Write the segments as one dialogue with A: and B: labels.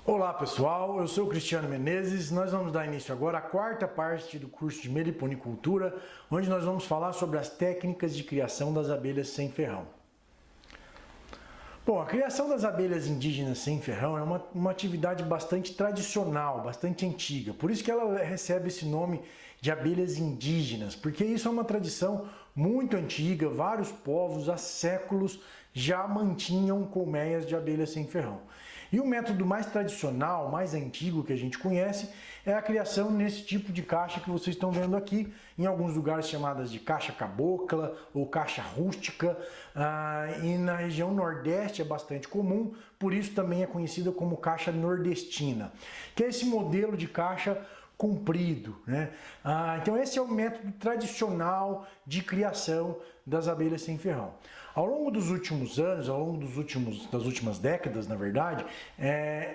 A: Olá pessoal, eu sou o Cristiano Menezes. Nós vamos dar início agora à quarta parte do curso de meliponicultura, onde nós vamos falar sobre as técnicas de criação das abelhas sem ferrão. Bom, a criação das abelhas indígenas sem ferrão é uma atividade bastante tradicional, bastante antiga. Por isso que ela recebe esse nome de abelhas indígenas, porque isso é uma tradição muito antiga. Vários povos há séculos já mantinham colmeias de abelhas sem ferrão. E o método mais tradicional, mais antigo que a gente conhece é a criação nesse tipo de caixa que vocês estão vendo aqui, em alguns lugares chamadas de caixa cabocla ou caixa rústica, e na região nordeste é bastante comum, por isso também é conhecida como caixa nordestina, que é esse modelo de caixa comprido, né? Então esse é o método tradicional de criação das abelhas sem ferrão. Ao longo dos últimos anos, das últimas décadas, na verdade,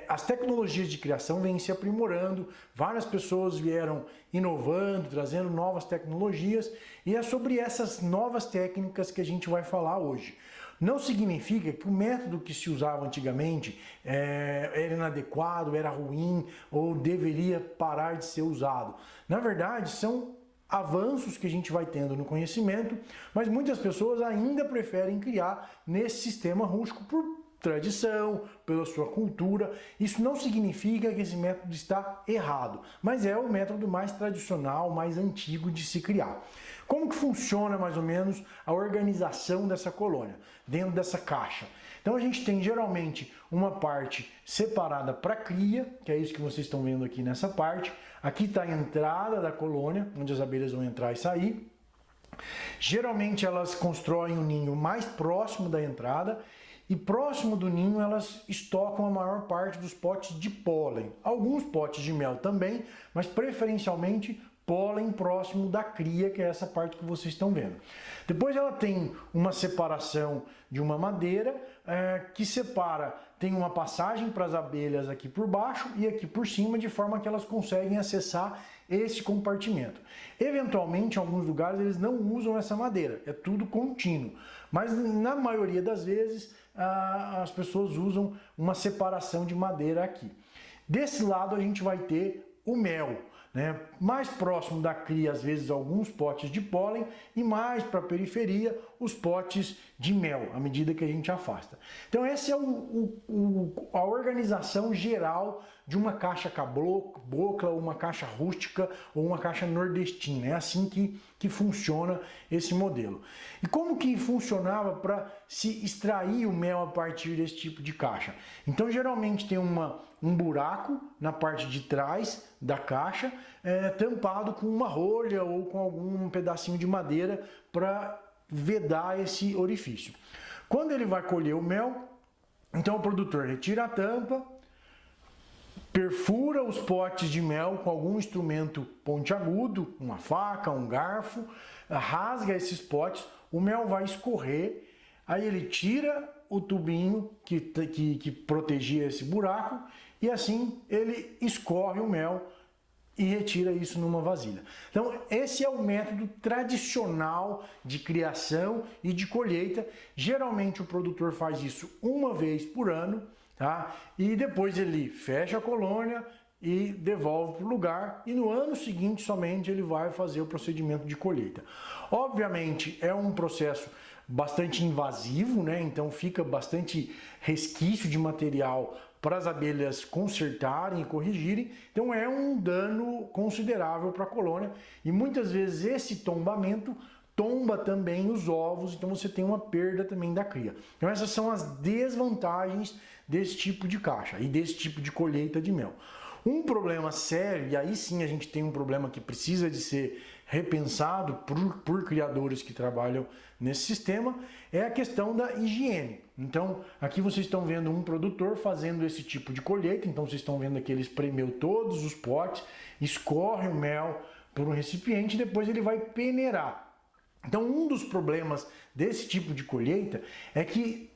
A: as tecnologias de criação vêm se aprimorando, várias pessoas vieram inovando, trazendo novas tecnologias, e é sobre essas novas técnicas que a gente vai falar hoje. Não significa que o método que se usava antigamente era inadequado, era ruim ou deveria parar de ser usado. Na verdade, são avanços que a gente vai tendo no conhecimento, mas muitas pessoas ainda preferem criar nesse sistema rústico por tradição, pela sua cultura. Isso não significa que esse método está errado, mas é o método mais tradicional, mais antigo de se criar. Como que funciona mais ou menos a organização dessa colônia, dentro dessa caixa? Então a gente tem geralmente uma parte separada para cria, que é isso que vocês estão vendo aqui nessa parte. Aqui está a entrada da colônia, onde as abelhas vão entrar e sair. Geralmente elas constroem um ninho mais próximo da entrada, e próximo do ninho elas estocam a maior parte dos potes de pólen. Alguns potes de mel também, mas preferencialmente pólen próximo da cria, que é essa parte que vocês estão vendo. Depois ela tem uma separação de uma madeira que separa, tem uma passagem para as abelhas aqui por baixo e aqui por cima, de forma que elas conseguem acessar esse compartimento. Eventualmente, em alguns lugares eles não usam essa madeira, é tudo contínuo, mas na maioria das vezes as pessoas usam uma separação de madeira aqui. Desse lado a gente vai ter o mel, né? Mais próximo da cria, às vezes, alguns potes de pólen, e mais para a periferia, os potes de mel, à medida que a gente afasta. Então essa é a organização geral de uma caixa cabocla, ou uma caixa rústica, ou uma caixa nordestina. É assim que funciona esse modelo. E como que funcionava para se extrair o mel a partir desse tipo de caixa? Então geralmente tem um buraco na parte de trás da caixa, tampado com uma rolha ou com algum pedacinho de madeira para vedar esse orifício. Quando ele vai colher o mel, então o produtor retira a tampa, perfura os potes de mel com algum instrumento pontiagudo, uma faca, um garfo, rasga esses potes, o mel vai escorrer, aí ele tira o tubinho que protegia esse buraco e assim ele escorre o mel e retira isso numa vasilha. Então esse é o método tradicional de criação e de colheita. Geralmente o produtor faz isso uma vez por ano, tá? E depois ele fecha a colônia e devolve para o lugar, e no ano seguinte somente ele vai fazer o procedimento de colheita. Obviamente é um processo bastante invasivo, né? Então fica bastante resquício de material para as abelhas consertarem e corrigirem, então é um dano considerável para a colônia, e muitas vezes esse tombamento tomba também os ovos, então você tem uma perda também da cria. Então essas são as desvantagens desse tipo de caixa e desse tipo de colheita de mel. Um problema sério, e aí sim a gente tem um problema que precisa de ser repensado por criadores que trabalham nesse sistema, é a questão da higiene. Então aqui vocês estão vendo um produtor fazendo esse tipo de colheita, então vocês estão vendo que ele espremeu todos os potes, escorre o mel por um recipiente e depois ele vai peneirar. Então um dos problemas desse tipo de colheita é que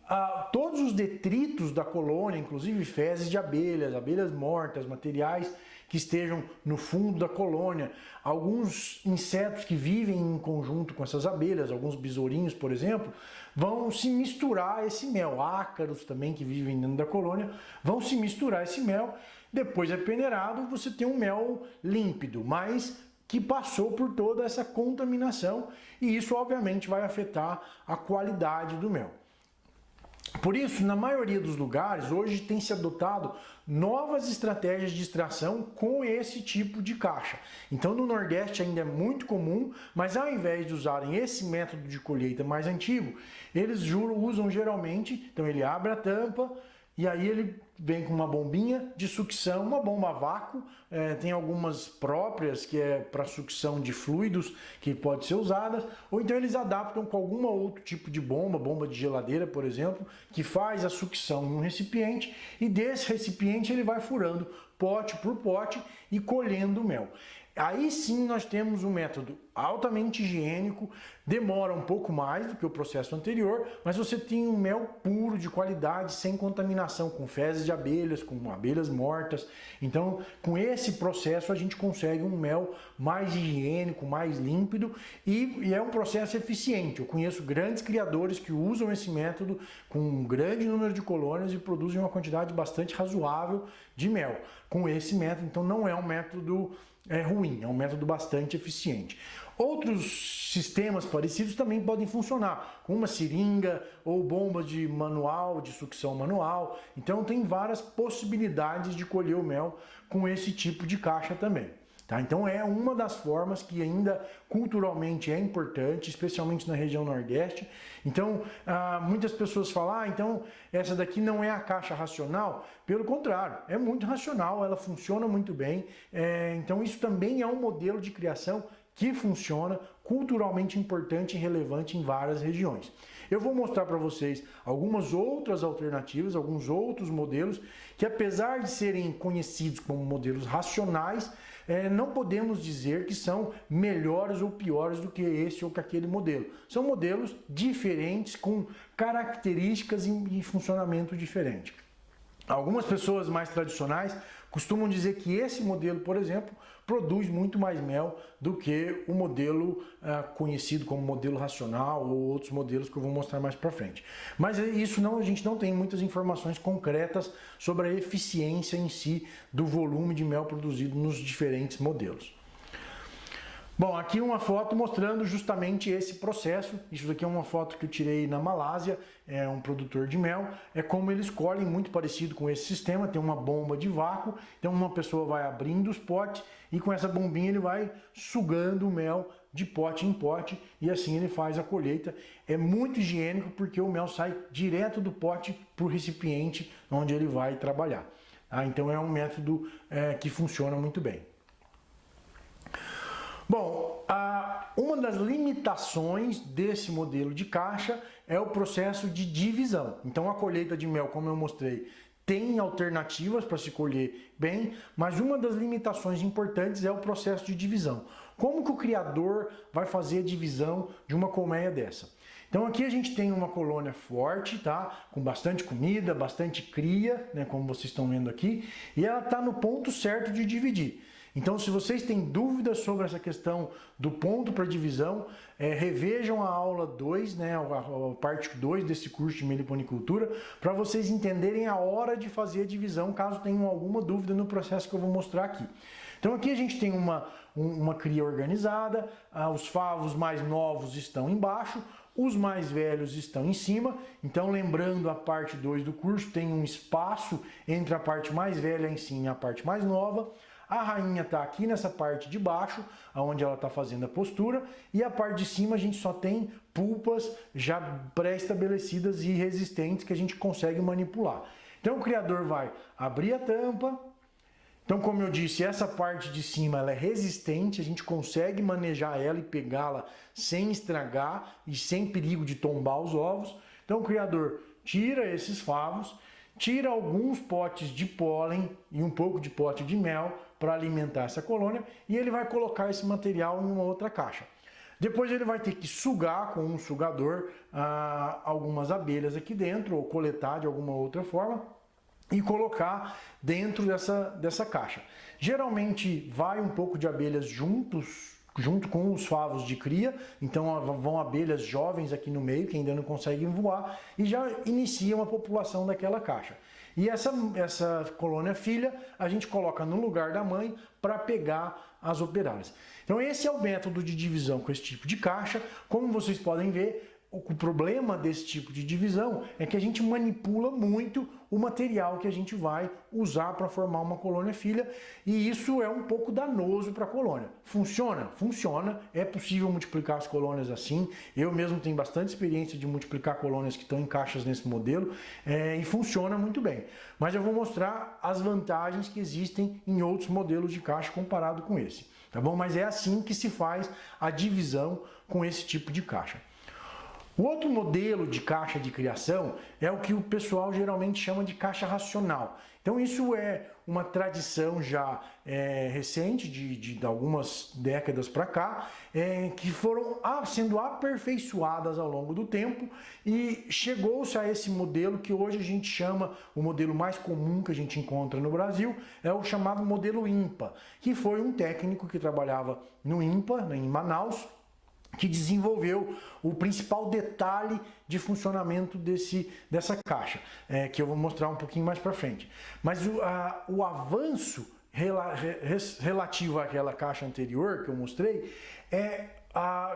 A: todos os detritos da colônia, inclusive fezes de abelhas, abelhas mortas, materiais que estejam no fundo da colônia, alguns insetos que vivem em conjunto com essas abelhas, alguns besourinhos, por exemplo, vão se misturar a esse mel. Ácaros também que vivem dentro da colônia vão se misturar a esse mel. Depois é peneirado, você tem um mel límpido, mas que passou por toda essa contaminação, e isso obviamente vai afetar a qualidade do mel. Por isso, na maioria dos lugares, hoje tem se adotado novas estratégias de extração com esse tipo de caixa. Então, no Nordeste ainda é muito comum, mas ao invés de usarem esse método de colheita mais antigo, eles usam geralmente, então ele abre a tampa, e aí ele vem com uma bombinha de sucção, uma bomba a vácuo, tem algumas próprias que é para sucção de fluidos que pode ser usadas, ou então eles adaptam com algum outro tipo de bomba de geladeira, por exemplo, que faz a sucção em um recipiente, e desse recipiente ele vai furando pote por pote e colhendo o mel. Aí sim nós temos um método altamente higiênico, demora um pouco mais do que o processo anterior, mas você tem um mel puro, de qualidade, sem contaminação, com fezes de abelhas, com abelhas mortas. Então, com esse processo a gente consegue um mel mais higiênico, mais límpido, e é um processo eficiente. Eu conheço grandes criadores que usam esse método com um grande número de colônias e produzem uma quantidade bastante razoável de mel com esse método. Então não é um método ruim, é um método bastante eficiente. Outros sistemas parecidos também podem funcionar, com uma seringa ou bomba de manual, de sucção manual. Então tem várias possibilidades de colher o mel com esse tipo de caixa também. Tá? Então é uma das formas que ainda culturalmente é importante, especialmente na região Nordeste. Então muitas pessoas falam, então essa daqui não é a caixa racional. Pelo contrário, é muito racional, ela funciona muito bem. Então isso também é um modelo de criação que funciona, culturalmente importante e relevante em várias regiões. Eu vou mostrar para vocês algumas outras alternativas, alguns outros modelos que, apesar de serem conhecidos como modelos racionais, não podemos dizer que são melhores ou piores do que esse ou que aquele modelo. São modelos diferentes, com características e funcionamento diferente. Algumas pessoas mais tradicionais costumam dizer que esse modelo, por exemplo, produz muito mais mel do que o modelo conhecido como modelo racional ou outros modelos que eu vou mostrar mais para frente. Mas isso não, a gente não tem muitas informações concretas sobre a eficiência em si do volume de mel produzido nos diferentes modelos. Bom, aqui uma foto mostrando justamente esse processo. Isso daqui é uma foto que eu tirei na Malásia, é um produtor de mel. É como eles colhem, muito parecido com esse sistema, tem uma bomba de vácuo, então uma pessoa vai abrindo os potes e com essa bombinha ele vai sugando o mel de pote em pote e assim ele faz a colheita. É muito higiênico porque o mel sai direto do pote para o recipiente onde ele vai trabalhar. Então é um método que funciona muito bem. Bom, uma das limitações desse modelo de caixa é o processo de divisão. Então a colheita de mel, como eu mostrei, tem alternativas para se colher bem, mas uma das limitações importantes é o processo de divisão. Como que o criador vai fazer a divisão de uma colmeia dessa? Então aqui a gente tem uma colônia forte, tá? Com bastante comida, bastante cria, né? Como vocês estão vendo aqui, e ela está no ponto certo de dividir. Então, se vocês têm dúvidas sobre essa questão do ponto para divisão, revejam a aula 2, né, a parte 2 desse curso de meliponicultura, para vocês entenderem a hora de fazer a divisão, caso tenham alguma dúvida no processo que eu vou mostrar aqui. Então aqui a gente tem uma cria organizada, os favos mais novos estão embaixo, os mais velhos estão em cima. Então, lembrando a parte 2 do curso, tem um espaço entre a parte mais velha em cima e a parte mais nova. A rainha está aqui nessa parte de baixo, onde ela está fazendo a postura, e a parte de cima a gente só tem pulpas já pré-estabelecidas e resistentes que a gente consegue manipular. Então o criador vai abrir a tampa. Então, como eu disse, essa parte de cima ela é resistente, a gente consegue manejar ela e pegá-la sem estragar e sem perigo de tombar os ovos. Então o criador tira esses favos, tira alguns potes de pólen e um pouco de pote de mel para alimentar essa colônia, e ele vai colocar esse material em uma outra caixa. Depois ele vai ter que sugar com um sugador algumas abelhas aqui dentro, ou coletar de alguma outra forma. e colocar dentro dessa caixa. Geralmente vai um pouco de abelhas junto com os favos de cria, então vão abelhas jovens aqui no meio que ainda não conseguem voar e já iniciam a população daquela caixa. E essa colônia filha a gente coloca no lugar da mãe para pegar as operárias. Então esse é o método de divisão com esse tipo de caixa. Como vocês podem ver, o problema desse tipo de divisão é que a gente manipula muito o material que a gente vai usar para formar uma colônia filha e isso é um pouco danoso para a colônia. Funciona? Funciona. É possível multiplicar as colônias assim. Eu mesmo tenho bastante experiência de multiplicar colônias que estão em caixas nesse modelo e funciona muito bem. Mas eu vou mostrar as vantagens que existem em outros modelos de caixa comparado com esse. Tá bom? Mas é assim que se faz a divisão com esse tipo de caixa. O outro modelo de caixa de criação é o que o pessoal geralmente chama de caixa racional. Então isso é uma tradição já recente, de algumas décadas para cá, que foram sendo aperfeiçoadas ao longo do tempo e chegou-se a esse modelo que hoje a gente chama, o modelo mais comum que a gente encontra no Brasil, é o chamado modelo INPA, que foi um técnico que trabalhava no INPA, em Manaus, que desenvolveu o principal detalhe de funcionamento dessa caixa, que eu vou mostrar um pouquinho mais para frente. Mas o avanço relativo àquela caixa anterior que eu mostrei é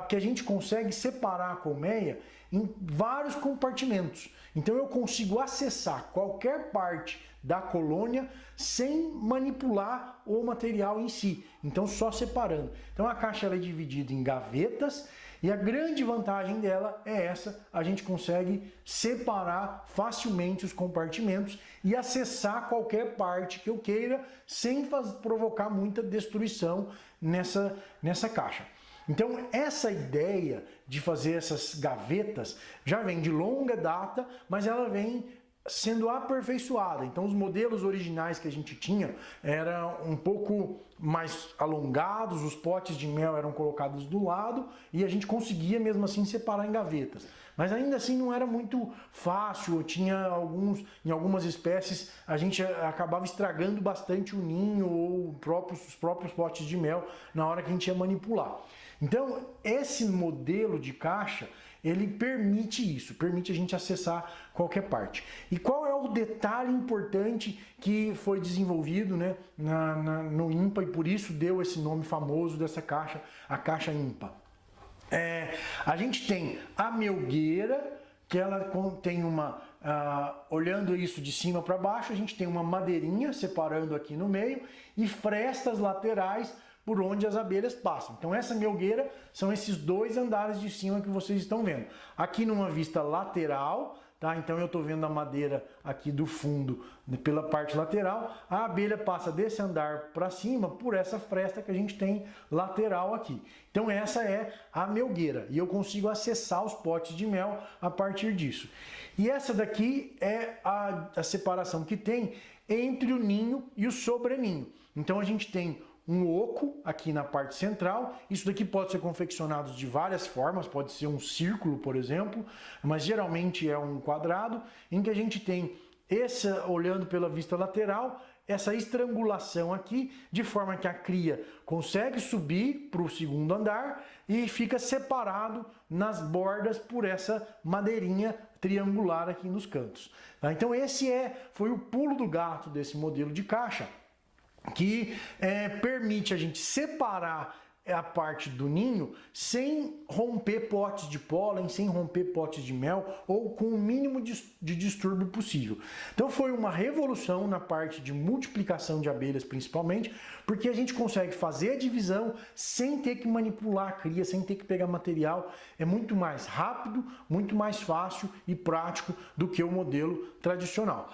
A: que a gente consegue separar a colmeia em vários compartimentos. Então eu consigo acessar qualquer parte da colônia sem manipular o material em si. Então só separando. Então a caixa ela é dividida em gavetas e a grande vantagem dela é essa: a gente consegue separar facilmente os compartimentos e acessar qualquer parte que eu queira sem provocar muita destruição nessa caixa. Então essa ideia de fazer essas gavetas já vem de longa data, mas ela vem sendo aperfeiçoada. Então os modelos originais que a gente tinha eram um pouco mais alongados, os potes de mel eram colocados do lado e a gente conseguia mesmo assim separar em gavetas. Mas ainda assim não era muito fácil, tinha em algumas espécies a gente acabava estragando bastante o ninho ou os próprios potes de mel na hora que a gente ia manipular. Então esse modelo de caixa ele permite isso, permite a gente acessar qualquer parte. E qual é o detalhe importante que foi desenvolvido, né, no INPA e por isso deu esse nome famoso dessa caixa, a caixa INPA? A gente tem a melgueira, que ela tem olhando isso de cima para baixo, a gente tem uma madeirinha separando aqui no meio e frestas laterais por onde as abelhas passam. Então essa melgueira são esses dois andares de cima que vocês estão vendo. Aqui numa vista lateral, tá? Então eu estou vendo a madeira aqui do fundo pela parte lateral, a abelha passa desse andar para cima por essa fresta que a gente tem lateral aqui. Então essa é a melgueira e eu consigo acessar os potes de mel a partir disso. E essa daqui é a separação que tem entre o ninho e o sobreninho. Então a gente tem um oco aqui na parte central. Isso daqui pode ser confeccionado de várias formas, pode ser um círculo, por exemplo, mas geralmente é um quadrado, em que a gente tem olhando pela vista lateral, essa estrangulação aqui, de forma que a cria consegue subir para o segundo andar e fica separado nas bordas por essa madeirinha triangular aqui nos cantos. Então esse foi o pulo do gato desse modelo de caixa, que permite a gente separar a parte do ninho sem romper potes de pólen, sem romper potes de mel ou com o mínimo de distúrbio possível. Então foi uma revolução na parte de multiplicação de abelhas principalmente, porque a gente consegue fazer a divisão sem ter que manipular a cria, sem ter que pegar material. É muito mais rápido, muito mais fácil e prático do que o modelo tradicional.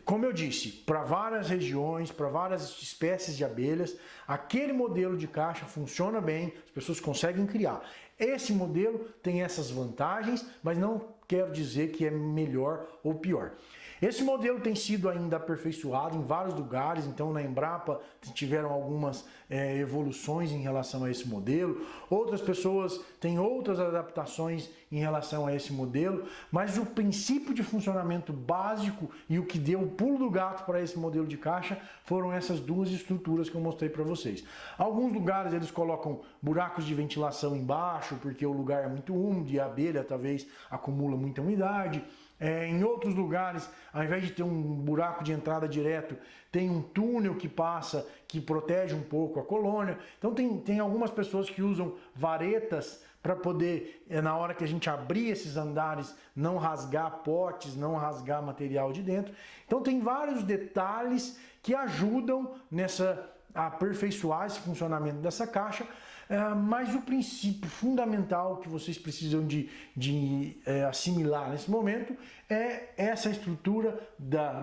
A: Como eu disse, para várias regiões, para várias espécies de abelhas, aquele modelo de caixa funciona bem, as pessoas conseguem criar. Esse modelo tem essas vantagens, mas não quero dizer que é melhor ou pior. Esse modelo tem sido ainda aperfeiçoado em vários lugares, então na Embrapa tiveram algumas evoluções em relação a esse modelo, outras pessoas têm outras adaptações em relação a esse modelo, mas o princípio de funcionamento básico e o que deu o pulo do gato para esse modelo de caixa foram essas duas estruturas que eu mostrei para vocês. Alguns lugares eles colocam buracos de ventilação embaixo, porque o lugar é muito úmido e a abelha talvez acumula muita umidade. Em outros lugares, ao invés de ter um buraco de entrada direto, tem um túnel que passa, que protege um pouco a colônia. Então tem algumas pessoas que usam varetas para poder, na hora que a gente abrir esses andares, não rasgar potes, não rasgar material de dentro. Então tem vários detalhes que ajudam a aperfeiçoar esse funcionamento dessa caixa. Mas o princípio fundamental que vocês precisam de assimilar nesse momento é essa estrutura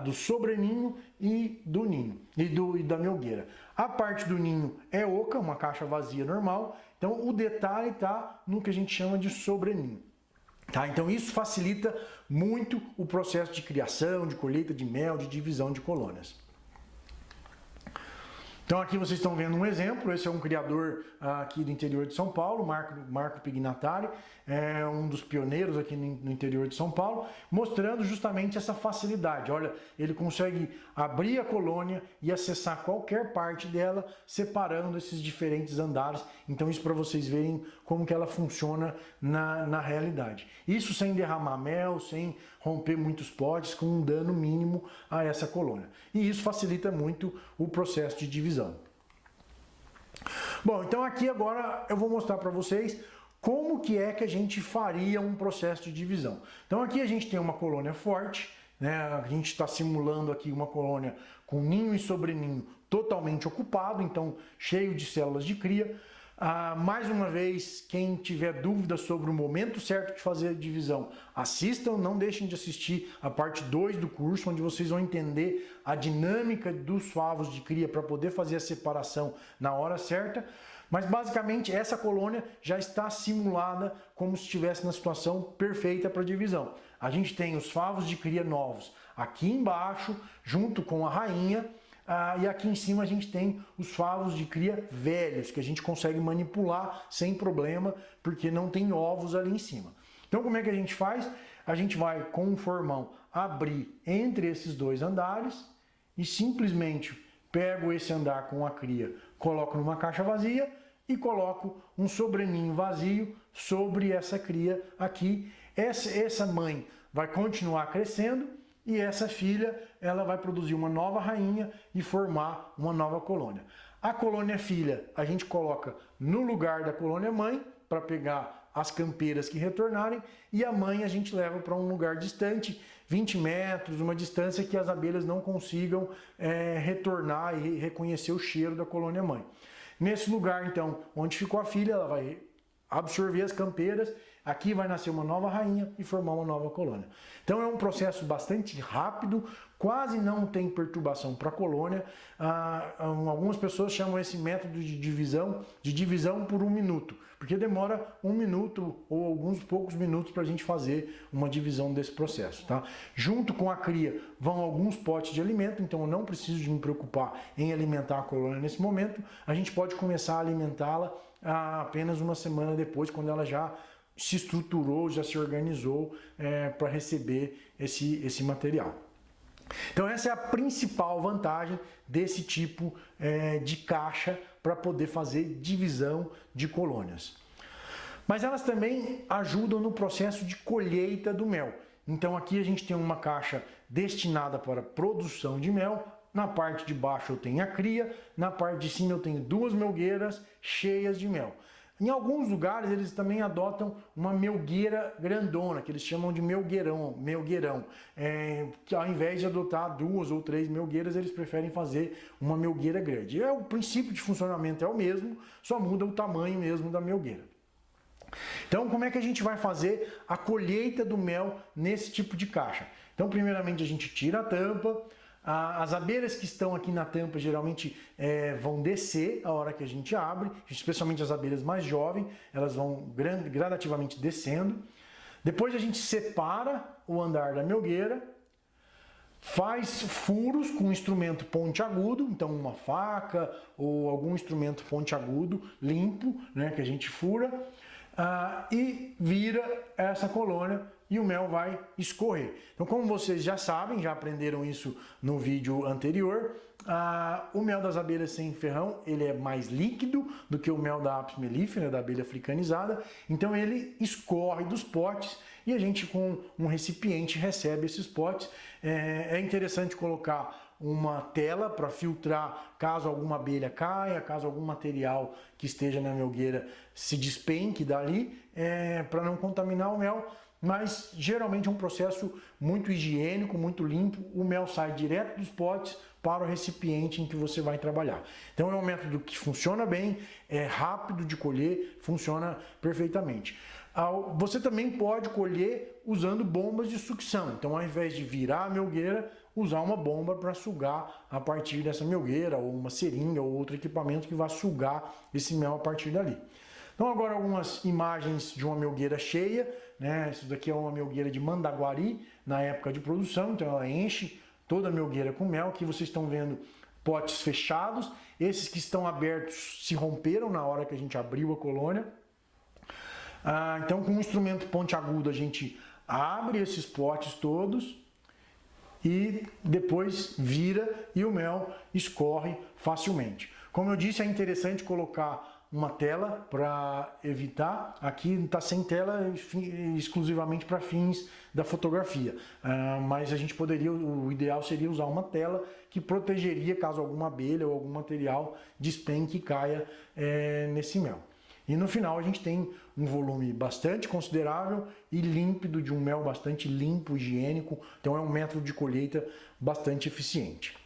A: do sobreninho e do ninho e da melgueira. A parte do ninho é oca, uma caixa vazia normal, então o detalhe está no que a gente chama de sobreninho. Tá? Então isso facilita muito o processo de criação, de colheita de mel, de divisão de colônias. Então aqui vocês estão vendo um exemplo, esse é um criador aqui do interior de São Paulo, Marco Pignatari, é um dos pioneiros aqui no interior de São Paulo, mostrando justamente essa facilidade. Olha, ele consegue abrir a colônia e acessar qualquer parte dela, separando esses diferentes andares. Então isso para vocês verem como que ela funciona na realidade. Isso sem derramar mel, sem romper muitos potes, com um dano mínimo a essa colônia. E isso facilita muito o processo de divisão. Bom, então aqui agora eu vou mostrar para vocês como que é que a gente faria um processo de divisão. Então aqui a gente tem uma colônia forte, né? A gente está simulando aqui uma colônia com ninho e sobreninho totalmente ocupado, então cheio de células de cria. Mais uma vez, quem tiver dúvidas sobre o momento certo de fazer a divisão, assistam, não deixem de assistir a parte 2 do curso, onde vocês vão entender a dinâmica dos favos de cria para poder fazer a separação na hora certa. Mas basicamente essa colônia já está simulada como se estivesse na situação perfeita para divisão. A gente tem os favos de cria novos aqui embaixo, junto com a rainha. E aqui em cima a gente tem os favos de cria velhos, que a gente consegue manipular sem problema, porque não tem ovos ali em cima. Então como é que a gente faz? A gente vai com um formão abrir entre esses dois andares e simplesmente pego esse andar com a cria, coloco numa caixa vazia e coloco um sobreninho vazio sobre essa cria aqui. Essa mãe vai continuar crescendo e essa filha ela vai produzir uma nova rainha e formar uma nova colônia. A colônia filha a gente coloca no lugar da colônia mãe para pegar as campeiras que retornarem, e a mãe a gente leva para um lugar distante, 20 metros, uma distância que as abelhas não consigam retornar e reconhecer o cheiro da colônia mãe. Nesse lugar então, onde ficou a filha, ela vai absorver as campeiras, aqui vai nascer uma nova rainha e formar uma nova colônia. Então é um processo bastante rápido, quase não tem perturbação para a colônia. Algumas pessoas chamam esse método de divisão por 1 minuto, porque demora 1 minuto ou alguns poucos minutos para a gente fazer uma divisão desse processo. Tá? Junto com a cria vão alguns potes de alimento, então eu não preciso de me preocupar em alimentar a colônia nesse momento. A gente pode começar a alimentá-la apenas uma semana depois, quando ela já se estruturou, já se organizou para receber esse material. Então essa é a principal vantagem desse tipo de caixa para poder fazer divisão de colônias. Mas elas também ajudam no processo de colheita do mel. Então aqui a gente tem uma caixa destinada para produção de mel. Na parte de baixo eu tenho a cria, na parte de cima eu tenho 2 melgueiras cheias de mel. Em alguns lugares eles também adotam uma melgueira grandona, que eles chamam de melgueirão, que ao invés de adotar 2 ou 3 melgueiras, eles preferem fazer uma melgueira grande. O princípio de funcionamento é o mesmo, só muda o tamanho mesmo da melgueira. Então como é que a gente vai fazer a colheita do mel nesse tipo de caixa? Então primeiramente a gente tira a tampa. As abelhas que estão aqui na tampa geralmente vão descer a hora que a gente abre, especialmente as abelhas mais jovens, elas vão gradativamente descendo. Depois a gente separa o andar da melgueira, faz furos com um instrumento pontiagudo, então uma faca ou algum instrumento pontiagudo limpo, né, que a gente fura, e vira essa colônia e o mel vai escorrer. Então, como vocês já sabem, já aprenderam isso no vídeo anterior, o mel das abelhas sem ferrão ele é mais líquido do que o mel da Apis mellifera, da abelha africanizada, então ele escorre dos potes e a gente com um recipiente recebe esses potes. É interessante colocar uma tela para filtrar caso alguma abelha caia, caso algum material que esteja na melgueira se despenque dali, para não contaminar o mel. Mas geralmente é um processo muito higiênico, muito limpo. O mel sai direto dos potes para o recipiente em que você vai trabalhar. Então é um método que funciona bem, é rápido de colher, funciona perfeitamente. Você também pode colher usando bombas de sucção. Então, ao invés de virar a melgueira, usar uma bomba para sugar a partir dessa melgueira, ou uma seringa, ou outro equipamento que vai sugar esse mel a partir dali. Então, agora algumas imagens de uma melgueira cheia, né? Isso daqui é uma melgueira de Mandaguari, na época de produção, então ela enche toda a melgueira com mel. Aqui vocês estão vendo potes fechados, esses que estão abertos se romperam na hora que a gente abriu a colônia. Então, com um instrumento pontiagudo, a gente abre esses potes todos e depois vira e o mel escorre facilmente. Como eu disse, é interessante colocar uma tela para evitar, aqui está sem tela exclusivamente para fins da fotografia, mas a gente poderia, o ideal seria usar uma tela que protegeria caso alguma abelha ou algum material despenque e caia nesse mel. E no final a gente tem um volume bastante considerável e límpido, de um mel bastante limpo, higiênico, então é um método de colheita bastante eficiente.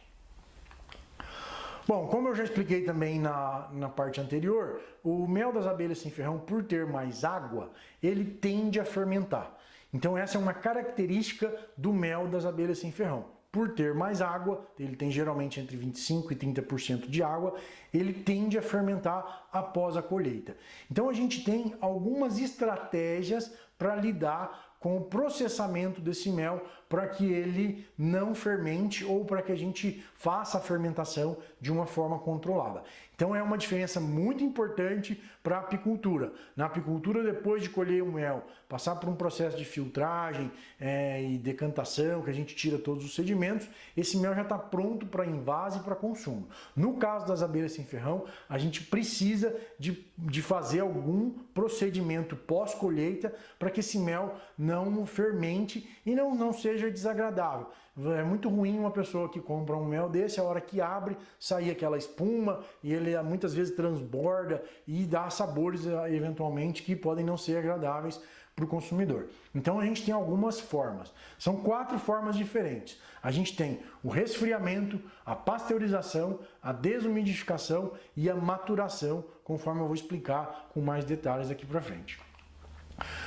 A: Bom, como eu já expliquei também na parte anterior, o mel das abelhas sem ferrão, por ter mais água, ele tende a fermentar. Então essa é uma característica do mel das abelhas sem ferrão. Por ter mais água, ele tem geralmente entre 25% e 30% de água, ele tende a fermentar após a colheita. Então a gente tem algumas estratégias para lidar com o processamento desse mel para que ele não fermente ou para que a gente faça a fermentação de uma forma controlada. Então é uma diferença muito importante para a apicultura. Na apicultura, depois de colher o mel, passar por um processo de filtragem e decantação, que a gente tira todos os sedimentos, esse mel já está pronto para invase e para consumo. No caso das abelhas sem ferrão, a gente precisa de fazer algum procedimento pós-colheita para que esse mel não fermente e não seja desagradável. É muito ruim uma pessoa que compra um mel desse, a hora que abre, sair aquela espuma e ele muitas vezes transborda e dá sabores eventualmente que podem não ser agradáveis para o consumidor. Então a gente tem algumas formas. São 4 formas diferentes. A gente tem o resfriamento, a pasteurização, a desumidificação e a maturação, conforme eu vou explicar com mais detalhes aqui para frente.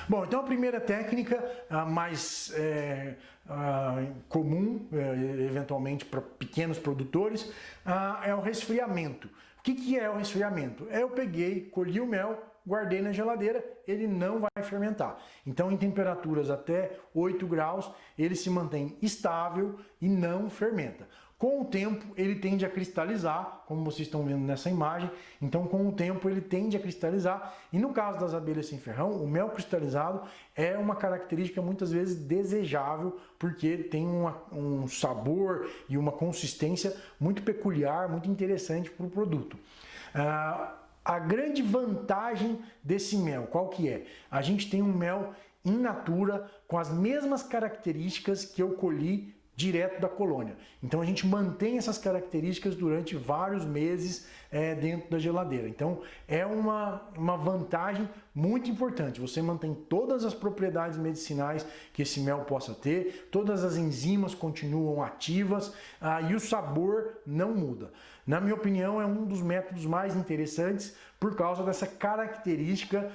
A: Bom, então a primeira técnica, a mais comum, eventualmente para pequenos produtores, é o resfriamento. O que é o resfriamento? Eu peguei, colhi o mel, guardei na geladeira, ele não vai fermentar. Então, em temperaturas até 8 graus, ele se mantém estável e não fermenta. Com o tempo, ele tende a cristalizar, como vocês estão vendo nessa imagem. Então, com o tempo, ele tende a cristalizar. E no caso das abelhas sem ferrão, o mel cristalizado é uma característica muitas vezes desejável, porque tem um sabor e uma consistência muito peculiar, muito interessante para o produto. A grande vantagem desse mel, qual que é? A gente tem um mel in natura com as mesmas características que eu colhi direto da colônia. Então a gente mantém essas características durante vários meses dentro da geladeira. Então é uma vantagem muito importante. Você mantém todas as propriedades medicinais que esse mel possa ter, todas as enzimas continuam ativas e o sabor não muda. Na minha opinião, é um dos métodos mais interessantes por causa dessa característica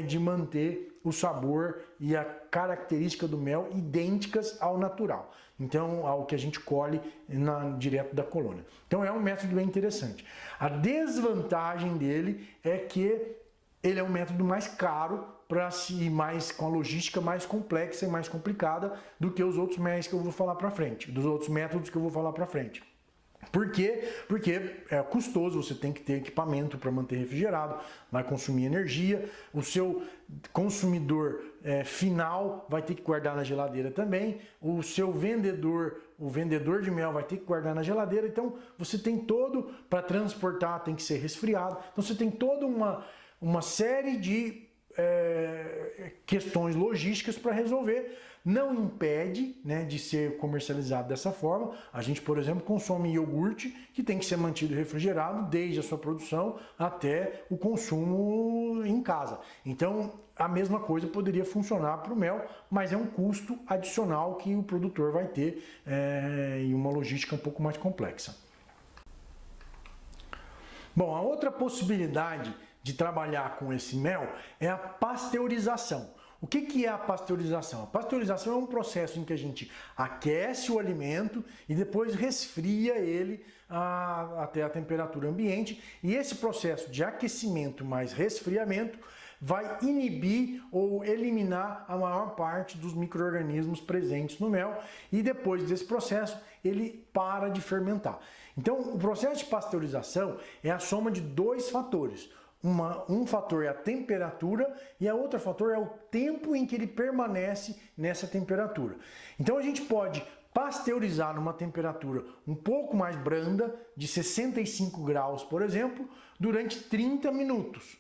A: de manter o sabor e a característica do mel idênticas ao natural. Então, ao que a gente colhe direto da colônia. Então, é um método bem interessante. A desvantagem dele é que ele é um método mais caro para se mais com a logística mais complexa e mais complicada do que os outros métodos que eu vou falar para frente, dos outros métodos que eu vou falar para frente. Por quê? Porque é custoso, você tem que ter equipamento para manter refrigerado, vai consumir energia, o seu consumidor final vai ter que guardar na geladeira também, o seu vendedor, o vendedor de mel vai ter que guardar na geladeira, então você tem todo, para transportar tem que ser resfriado, então você tem toda uma série de questões logísticas para resolver. Não impede, né, de ser comercializado dessa forma. A gente, por exemplo, consome iogurte que tem que ser mantido refrigerado desde a sua produção até o consumo em casa. Então, a mesma coisa poderia funcionar para o mel, mas é um custo adicional que o produtor vai ter e uma logística um pouco mais complexa. Bom, a outra possibilidade de trabalhar com esse mel é a pasteurização. O que é a pasteurização? A pasteurização é um processo em que a gente aquece o alimento e depois resfria ele até a temperatura ambiente, e esse processo de aquecimento mais resfriamento vai inibir ou eliminar a maior parte dos micro-organismos presentes no mel, e depois desse processo ele para de fermentar. Então, o processo de pasteurização é a soma de dois fatores. Um fator é a temperatura e a outro fator é o tempo em que ele permanece nessa temperatura. Então a gente pode pasteurizar numa temperatura um pouco mais branda, de 65 graus, por exemplo, durante 30 minutos.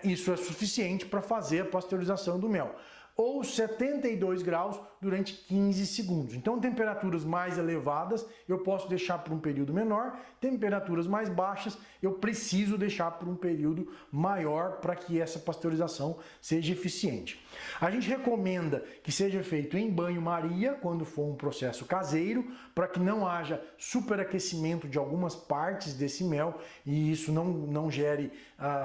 A: Isso é suficiente para fazer a pasteurização do mel. Ou 72 graus durante 15 segundos. Então, temperaturas mais elevadas eu posso deixar por um período menor, temperaturas mais baixas eu preciso deixar por um período maior para que essa pasteurização seja eficiente. A gente recomenda que seja feito em banho-maria, quando for um processo caseiro, para que não haja superaquecimento de algumas partes desse mel e isso não gere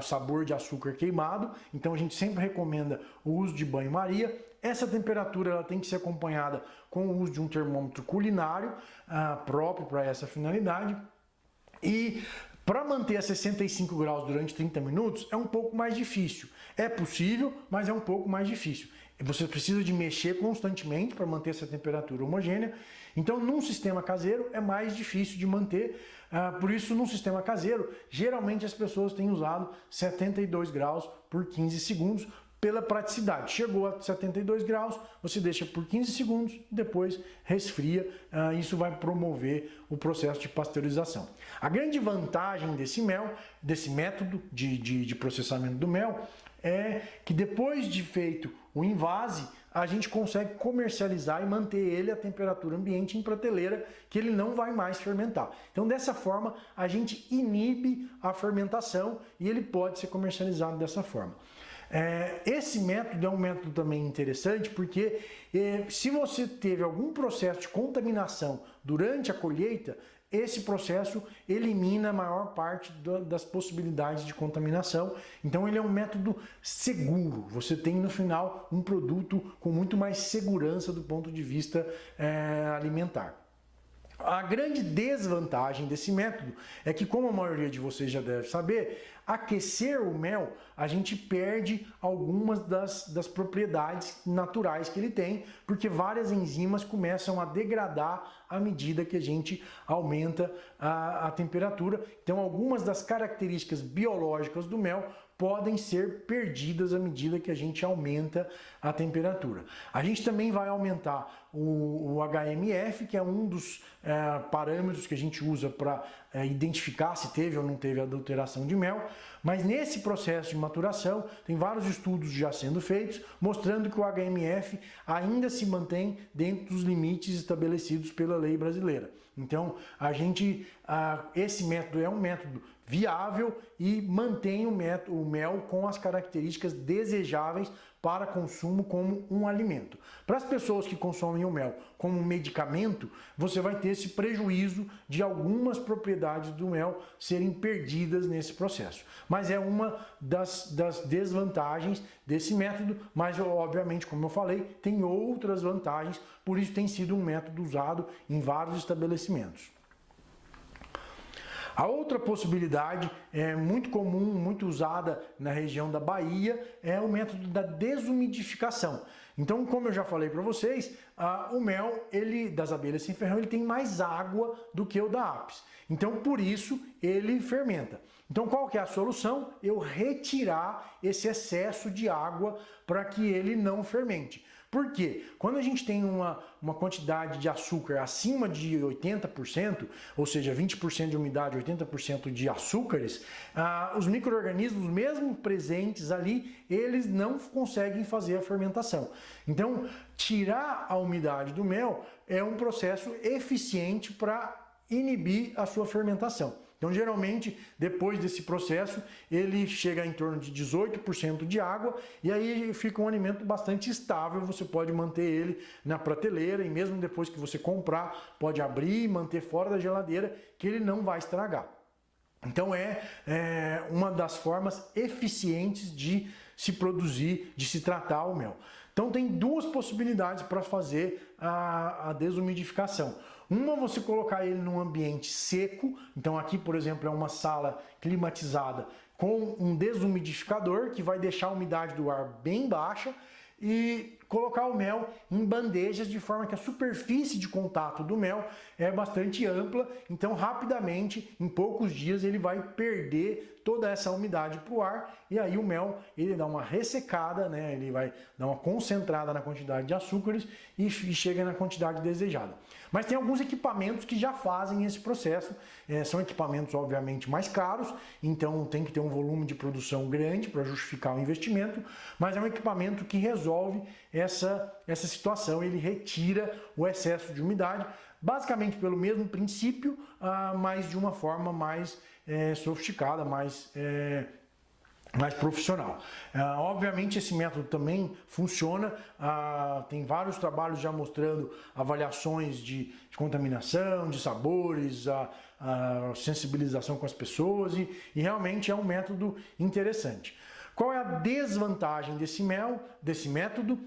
A: sabor de açúcar queimado. Então, a gente sempre recomenda o uso de banho-maria. Essa temperatura ela tem que ser acompanhada com o uso de um termômetro culinário próprio para essa finalidade. E para manter a 65 graus durante 30 minutos é um pouco mais difícil. É possível, mas é um pouco mais difícil. Você precisa de mexer constantemente para manter essa temperatura homogênea. Então, num sistema caseiro é mais difícil de manter. Por isso, num sistema caseiro, geralmente as pessoas têm usado 72 graus por 15 segundos, pela praticidade. Chegou a 72 graus, você deixa por 15 segundos, depois resfria, isso vai promover o processo de pasteurização. A grande vantagem desse mel, desse método de processamento do mel, é que depois de feito o invase, a gente consegue comercializar e manter ele a temperatura ambiente em prateleira, que ele não vai mais fermentar. Então, dessa forma, a gente inibe a fermentação e ele pode ser comercializado dessa forma. Esse método é um método também interessante porque se você teve algum processo de contaminação durante a colheita, esse processo elimina a maior parte das possibilidades de contaminação. Então ele é um método seguro. Você tem no final um produto com muito mais segurança do ponto de vista alimentar. A grande desvantagem desse método é que, como a maioria de vocês já deve saber, aquecer o mel, a gente perde algumas das propriedades naturais que ele tem, porque várias enzimas começam a degradar à medida que a gente aumenta a temperatura. Então, algumas das características biológicas do mel podem ser perdidas à medida que a gente aumenta a temperatura. A gente também vai aumentar o HMF, que é um dos parâmetros que a gente usa para identificar se teve ou não teve adulteração de mel, mas nesse processo de maturação tem vários estudos já sendo feitos mostrando que o HMF ainda se mantém dentro dos limites estabelecidos pela lei brasileira. Então, esse método é um método viável e mantém o mel com as características desejáveis para consumo como um alimento. Para as pessoas que consomem o mel como um medicamento, você vai ter esse prejuízo de algumas propriedades do mel serem perdidas nesse processo. Mas é uma das desvantagens desse método, mas obviamente, como eu falei, tem outras vantagens, por isso tem sido um método usado em vários estabelecimentos. A outra possibilidade é muito comum, muito usada na região da Bahia, é o método da desumidificação. Então, como eu já falei para vocês, o mel das abelhas sem ferrão ele tem mais água do que o da apis. Então, por isso, ele fermenta. Então, qual que é a solução? Eu retirar esse excesso de água para que ele não fermente. Por quê? Quando a gente tem uma quantidade de açúcar acima de 80%, ou seja, 20% de umidade, 80% de açúcares, os micro-organismos, mesmo presentes ali, eles não conseguem fazer a fermentação. Então, tirar a umidade do mel é um processo eficiente para inibir a sua fermentação. Então, geralmente, depois desse processo, ele chega em torno de 18% de água e aí fica um alimento bastante estável, você pode manter ele na prateleira e mesmo depois que você comprar, pode abrir e manter fora da geladeira que ele não vai estragar. Então, é uma das formas eficientes de se produzir, de se tratar o mel. Então, tem duas possibilidades para fazer a desumidificação. Uma, você colocar ele num ambiente seco. Então aqui, por exemplo, é uma sala climatizada com um desumidificador que vai deixar a umidade do ar bem baixa e colocar o mel em bandejas de forma que a superfície de contato do mel é bastante ampla, então rapidamente, em poucos dias, ele vai perder toda essa umidade para o ar e aí o mel ele dá uma ressecada, né? Ele vai dar uma concentrada na quantidade de açúcares e chega na quantidade desejada. Mas tem alguns equipamentos que já fazem esse processo, são equipamentos obviamente mais caros, então tem que ter um volume de produção grande para justificar o investimento, mas é um equipamento que resolve essa situação, ele retira o excesso de umidade, basicamente pelo mesmo princípio, mas de uma forma mais sofisticada, mais profissional. Obviamente esse método também funciona, tem vários trabalhos já mostrando avaliações de contaminação, de sabores, a sensibilização com as pessoas e realmente é um método interessante. Qual é a desvantagem desse método?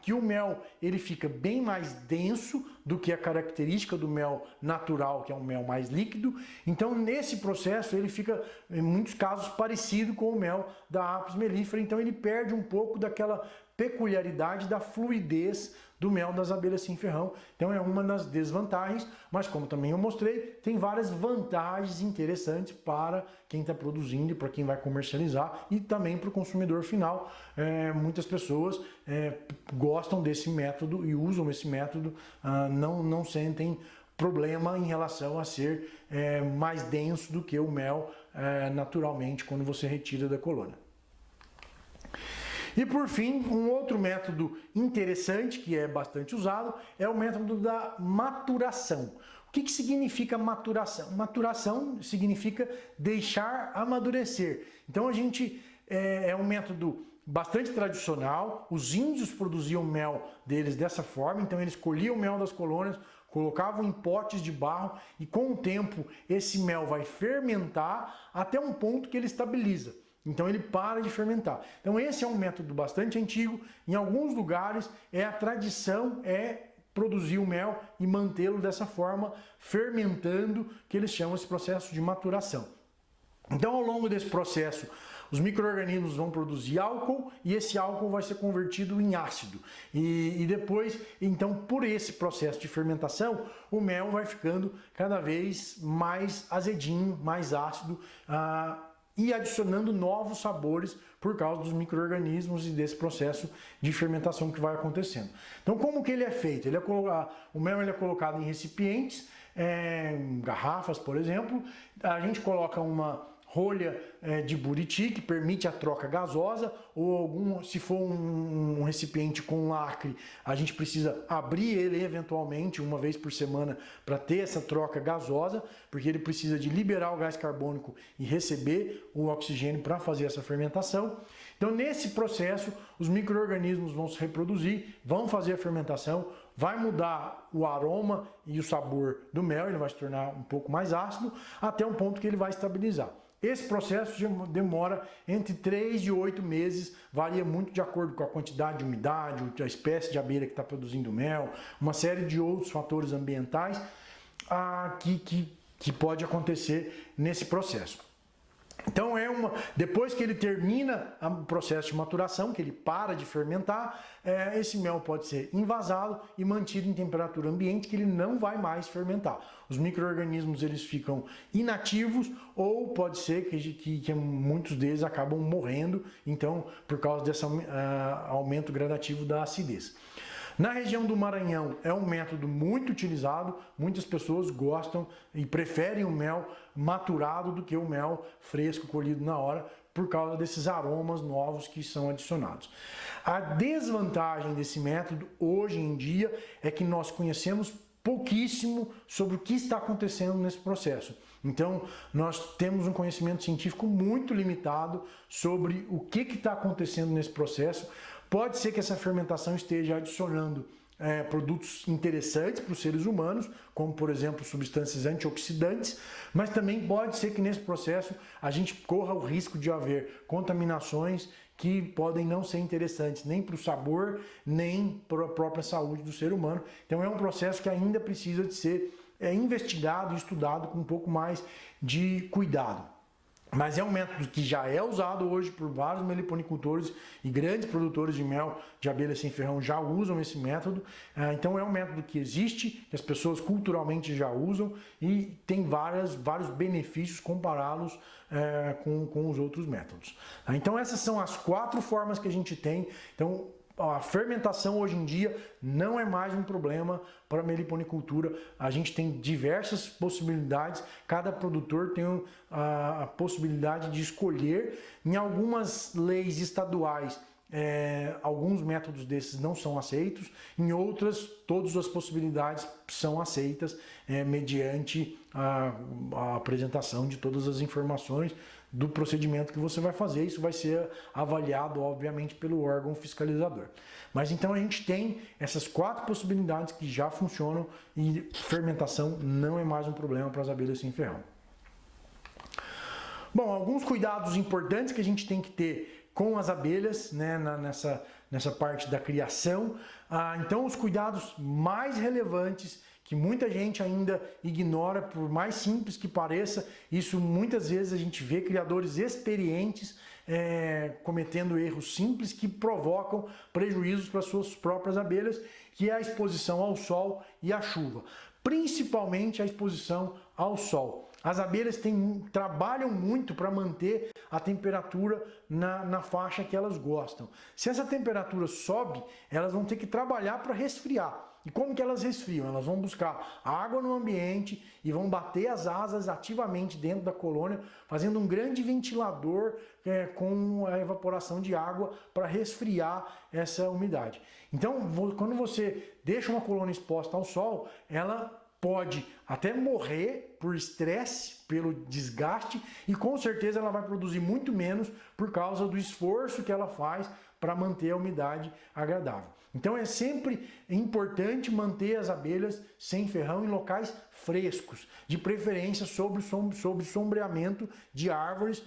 A: Que o mel ele fica bem mais denso do que a característica do mel natural, que é um mel mais líquido. Então, nesse processo, ele fica, em muitos casos, parecido com o mel da Apis mellifera. Então, ele perde um pouco daquela peculiaridade da fluidez do mel das abelhas sem ferrão. Então é uma das desvantagens, mas como também eu mostrei, tem várias vantagens interessantes para quem está produzindo e para quem vai comercializar e também para o consumidor final. Muitas pessoas gostam desse método e usam esse método, não sentem problema em relação a ser mais denso do que o mel naturalmente quando você retira da colônia. E por fim, um outro método interessante que é bastante usado é o método da maturação. O que significa maturação? Maturação significa deixar amadurecer. Então a gente é um método bastante tradicional. Os índios produziam mel deles dessa forma, então eles colhiam o mel das colônias, colocavam em potes de barro e com o tempo esse mel vai fermentar até um ponto que ele estabiliza. Então ele para de fermentar. Então esse é um método bastante antigo. Em alguns lugares a tradição é produzir o mel e mantê-lo dessa forma, fermentando, que eles chamam esse processo de maturação. Então ao longo desse processo, os micro-organismos vão produzir álcool e esse álcool vai ser convertido em ácido. E depois, então, por esse processo de fermentação, o mel vai ficando cada vez mais azedinho, mais ácido, e adicionando novos sabores por causa dos micro-organismos e desse processo de fermentação que vai acontecendo. Então, como que ele é feito? O mel ele é colocado em recipientes, garrafas, por exemplo. A gente coloca uma rolha de buriti que permite a troca gasosa, ou se for um recipiente com lacre, a gente precisa abrir ele eventualmente uma vez por semana para ter essa troca gasosa, porque ele precisa de liberar o gás carbônico e receber o oxigênio para fazer essa fermentação. Então nesse processo os micro-organismos vão se reproduzir, vão fazer a fermentação, vai mudar o aroma e o sabor do mel, ele vai se tornar um pouco mais ácido, até um ponto que ele vai estabilizar. Esse processo demora entre 3 e 8 meses, varia muito de acordo com a quantidade de umidade, a espécie de abelha que está produzindo mel, uma série de outros fatores ambientais que que pode acontecer nesse processo. Então depois que ele termina o processo de maturação, que ele para de fermentar, esse mel pode ser envasado e mantido em temperatura ambiente, que ele não vai mais fermentar. Os micro-organismos eles ficam inativos ou pode ser que muitos deles acabam morrendo, então por causa desse aumento gradativo da acidez. Na região do Maranhão é um método muito utilizado, muitas pessoas gostam e preferem o mel maturado do que o mel fresco colhido na hora, por causa desses aromas novos que são adicionados. A desvantagem desse método hoje em dia é que nós conhecemos pouquíssimo sobre o que está acontecendo nesse processo. Então, nós temos um conhecimento científico muito limitado sobre o que está acontecendo nesse processo. Pode ser que essa fermentação esteja adicionando produtos interessantes para os seres humanos, como por exemplo substâncias antioxidantes, mas também pode ser que nesse processo a gente corra o risco de haver contaminações que podem não ser interessantes nem para o sabor, nem para a própria saúde do ser humano. Então é um processo que ainda precisa de ser investigado e estudado com um pouco mais de cuidado. Mas é um método que já é usado hoje por vários meliponicultores e grandes produtores de mel de abelha sem ferrão já usam esse método. Então é um método que existe, que as pessoas culturalmente já usam e tem vários benefícios compará-los com os outros métodos. Então essas são as 4 formas que a gente tem. Então a fermentação hoje em dia não é mais um problema para a meliponicultura. A gente tem diversas possibilidades, cada produtor tem a possibilidade de escolher. Em algumas leis estaduais, alguns métodos desses não são aceitos, em outras todas as possibilidades são aceitas mediante a apresentação de todas as informações do procedimento que você vai fazer. Isso vai ser avaliado, obviamente, pelo órgão fiscalizador. Mas então a gente tem essas 4 possibilidades que já funcionam e fermentação não é mais um problema para as abelhas sem ferrão. Bom, alguns cuidados importantes que a gente tem que ter com as abelhas, né, nessa parte da criação. Então os cuidados mais relevantes que muita gente ainda ignora, por mais simples que pareça, isso muitas vezes a gente vê criadores experientes cometendo erros simples que provocam prejuízos para suas próprias abelhas, que é a exposição ao sol e à chuva, principalmente a exposição ao sol. As abelhas trabalham muito para manter a temperatura na faixa que elas gostam. Se essa temperatura sobe, elas vão ter que trabalhar para resfriar. E como que elas resfriam? Elas vão buscar água no ambiente e vão bater as asas ativamente dentro da colônia, fazendo um grande ventilador com a evaporação de água para resfriar essa umidade. Então, quando você deixa uma colônia exposta ao sol, ela pode até morrer por estresse, pelo desgaste, e com certeza ela vai produzir muito menos por causa do esforço que ela faz para manter a umidade agradável. Então é sempre importante manter as abelhas sem ferrão em locais frescos, de preferência sob sombreamento de árvores,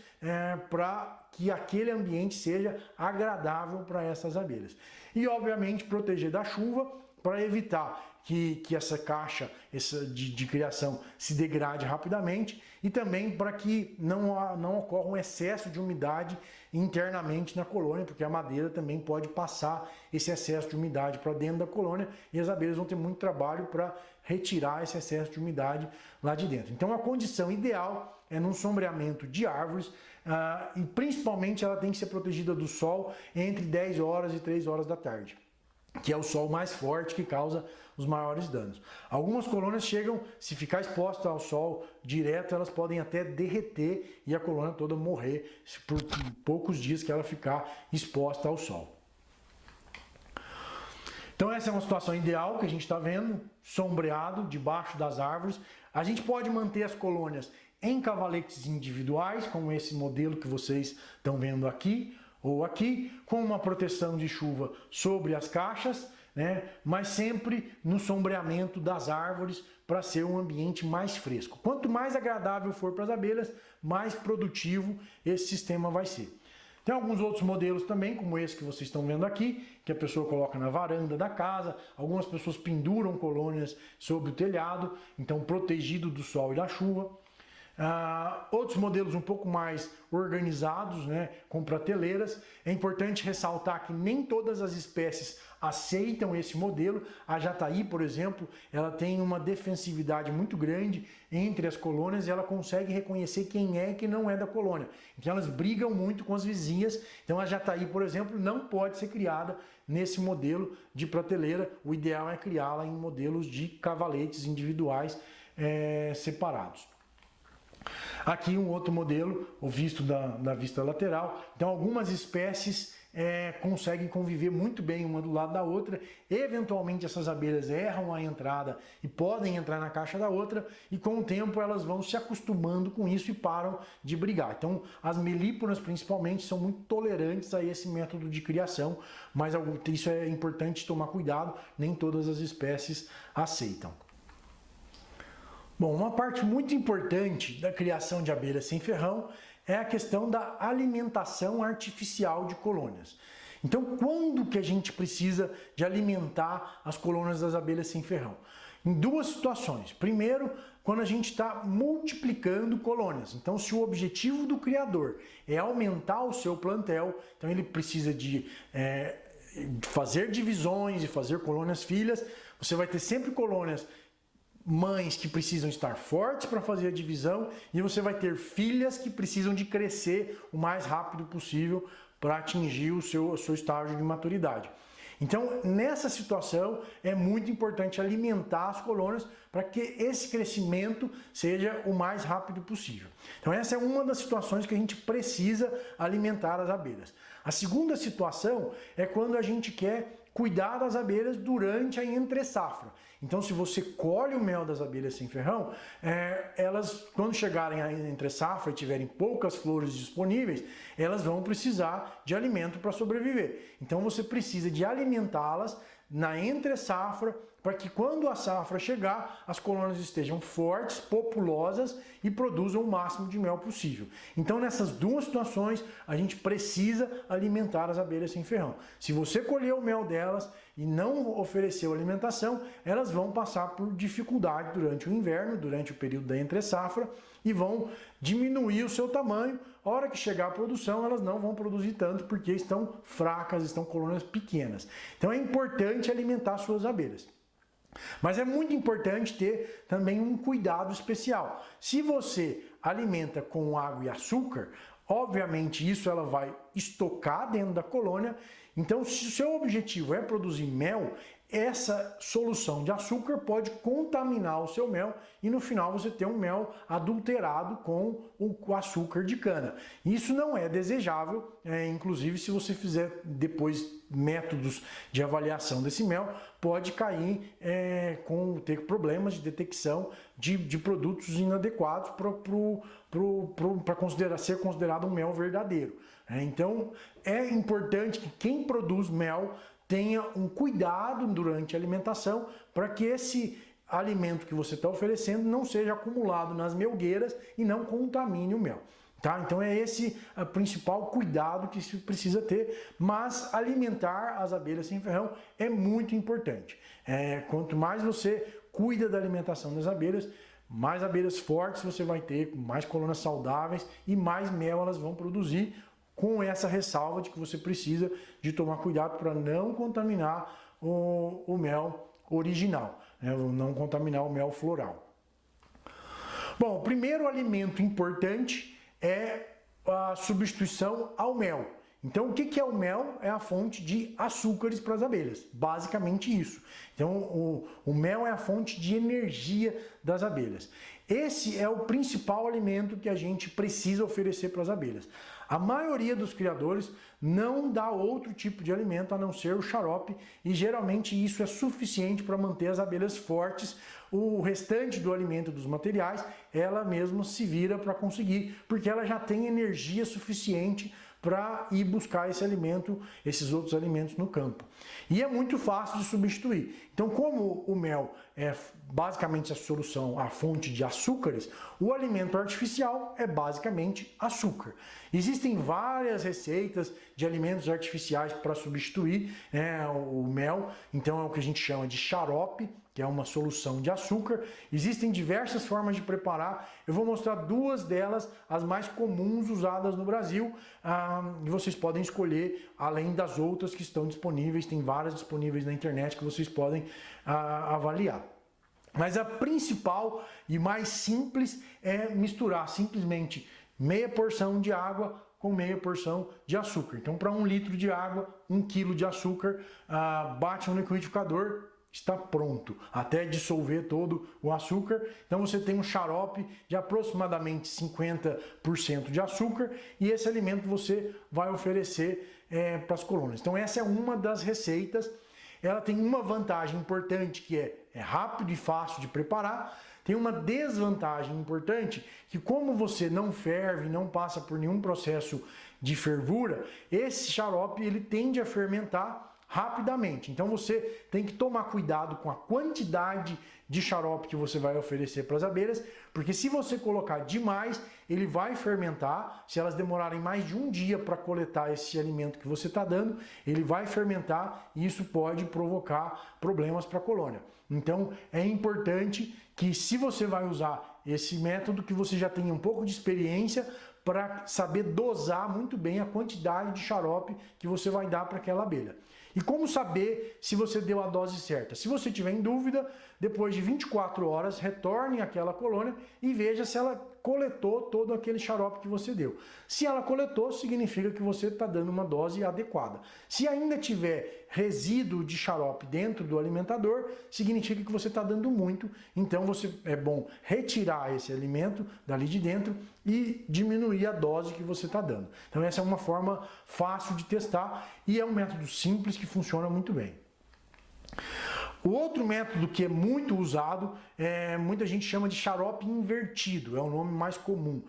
A: para que aquele ambiente seja agradável para essas abelhas. E obviamente proteger da chuva, para evitar que essa caixa de criação se degrade rapidamente e também para que não ocorra um excesso de umidade internamente na colônia, porque a madeira também pode passar esse excesso de umidade para dentro da colônia e as abelhas vão ter muito trabalho para retirar esse excesso de umidade lá de dentro. Então a condição ideal é num sombreamento de árvores, e principalmente ela tem que ser protegida do sol entre 10 horas e 3 horas da tarde, que é o sol mais forte que causa os maiores danos. Algumas colônias chegam, se ficar exposta ao sol direto, elas podem até derreter e a colônia toda morrer por poucos dias que ela ficar exposta ao sol. Então essa é uma situação ideal que a gente está vendo, sombreado, debaixo das árvores. A gente pode manter as colônias em cavaletes individuais, como esse modelo que vocês estão vendo aqui, ou aqui, com uma proteção de chuva sobre as caixas, né? Mas sempre no sombreamento das árvores para ser um ambiente mais fresco. Quanto mais agradável for para as abelhas, mais produtivo esse sistema vai ser. Tem alguns outros modelos também, como esse que vocês estão vendo aqui, que a pessoa coloca na varanda da casa. Algumas pessoas penduram colônias sobre o telhado, então protegido do sol e da chuva. Outros modelos um pouco mais organizados, né, com prateleiras. É importante ressaltar que nem todas as espécies aceitam esse modelo. A jataí, por exemplo, ela tem uma defensividade muito grande entre as colônias e ela consegue reconhecer quem é e quem não é da colônia. Então elas brigam muito com as vizinhas. Então a jataí, por exemplo, não pode ser criada nesse modelo de prateleira. O ideal é criá-la em modelos de cavaletes individuais separados. Aqui um outro modelo, o visto da vista lateral. Então algumas espécies conseguem conviver muito bem uma do lado da outra. Eventualmente essas abelhas erram a entrada e podem entrar na caixa da outra, e com o tempo elas vão se acostumando com isso e param de brigar. Então as melíponas principalmente são muito tolerantes a esse método de criação, mas isso é importante tomar cuidado, nem todas as espécies aceitam. Bom, uma parte muito importante da criação de abelhas sem ferrão é a questão da alimentação artificial de colônias. Então, quando que a gente precisa de alimentar as colônias das abelhas sem ferrão? Em duas situações. Primeiro, quando a gente está multiplicando colônias. Então, se o objetivo do criador é aumentar o seu plantel, então ele precisa de fazer divisões e fazer colônias filhas. Você vai ter sempre colônias mães que precisam estar fortes para fazer a divisão, e você vai ter filhas que precisam de crescer o mais rápido possível para atingir o seu estágio de maturidade. Então, nessa situação, é muito importante alimentar as colônias para que esse crescimento seja o mais rápido possível. Então, essa é uma das situações que a gente precisa alimentar as abelhas. A segunda situação é quando a gente quer cuidar das abelhas durante a entre-safra. Então, se você colhe o mel das abelhas sem ferrão, elas, quando chegarem à entre-safra e tiverem poucas flores disponíveis, elas vão precisar de alimento para sobreviver. Então, você precisa de alimentá-las na entre-safra, para que quando a safra chegar, as colônias estejam fortes, populosas e produzam o máximo de mel possível. Então, nessas duas situações, a gente precisa alimentar as abelhas sem ferrão. Se você colher o mel delas e não ofereceu alimentação, elas vão passar por dificuldade durante o inverno, durante o período da entre-safra, e vão diminuir o seu tamanho. A hora que chegar a produção, elas não vão produzir tanto porque estão fracas, estão colônias pequenas. Então é importante alimentar suas abelhas. Mas é muito importante ter também um cuidado especial. Se você alimenta com água e açúcar, obviamente isso ela vai estocar dentro da colônia. Então, se o seu objetivo é produzir mel, essa solução de açúcar pode contaminar o seu mel e no final você ter um mel adulterado com o açúcar de cana. Isso não é desejável, inclusive se você fizer depois métodos de avaliação desse mel, pode cair ter problemas de detecção de produtos inadequados para ser considerado um mel verdadeiro. Então é importante que quem produz mel tenha um cuidado durante a alimentação para que esse alimento que você está oferecendo não seja acumulado nas melgueiras e não contamine o mel. Tá? Então é esse o principal cuidado que se precisa ter, mas alimentar as abelhas sem ferrão é muito importante. Quanto mais você cuida da alimentação das abelhas, mais abelhas fortes você vai ter, mais colônias saudáveis e mais mel elas vão produzir, com essa ressalva de que você precisa de tomar cuidado para não contaminar o mel original, né? Não contaminar o mel floral. Bom, o primeiro alimento importante é a substituição ao mel. Então, o que é o mel? É a fonte de açúcares para as abelhas, basicamente isso. Então, o mel é a fonte de energia das abelhas. Esse é o principal alimento que a gente precisa oferecer para as abelhas. A maioria dos criadores não dá outro tipo de alimento a não ser o xarope, e geralmente isso é suficiente para manter as abelhas fortes. O restante do alimento, dos materiais, ela mesma se vira para conseguir, porque ela já tem energia suficiente para ir buscar esse alimento, esses outros alimentos no campo. E é muito fácil de substituir. Então, como o mel é basicamente a solução, a fonte de açúcares, o alimento artificial é basicamente açúcar. Existem várias receitas de alimentos artificiais para substituir o mel, então é o que a gente chama de xarope, que é uma solução de açúcar. Existem diversas formas de preparar, eu vou mostrar duas delas, as mais comuns usadas no Brasil, e vocês podem escolher, além das outras que estão disponíveis, tem várias disponíveis na internet que vocês podem avaliar. Mas a principal e mais simples é misturar simplesmente meia porção de água com meia porção de açúcar. Então, para 1 litro de água, 1 quilo de açúcar, bate no liquidificador, está pronto, até dissolver todo o açúcar. Então você tem um xarope de aproximadamente 50% de açúcar e esse alimento você vai oferecer para as colônias. Então essa é uma das receitas. Ela tem uma vantagem importante que é rápido e fácil de preparar. Tem uma desvantagem importante que, como você não ferve, não passa por nenhum processo de fervura, esse xarope ele tende a fermentar rapidamente. Então você tem que tomar cuidado com a quantidade de xarope que você vai oferecer para as abelhas, porque se você colocar demais, ele vai fermentar. Se elas demorarem mais de um dia para coletar esse alimento que você está dando, ele vai fermentar e isso pode provocar problemas para a colônia. Então é importante que, se você vai usar esse método, que você já tenha um pouco de experiência para saber dosar muito bem a quantidade de xarope que você vai dar para aquela abelha. E como saber se você deu a dose certa? Se você tiver em dúvida, depois de 24 horas, retorne àquela colônia e veja se ela coletou todo aquele xarope que você deu. Se ela coletou, significa que você está dando uma dose adequada. Se ainda tiver resíduo de xarope dentro do alimentador, significa que você está dando muito. Então é bom retirar esse alimento dali de dentro e diminuir a dose que você está dando. Então essa é uma forma fácil de testar e é um método simples que funciona muito bem. O outro método que é muito usado, muita gente chama de xarope invertido, é o nome mais comum,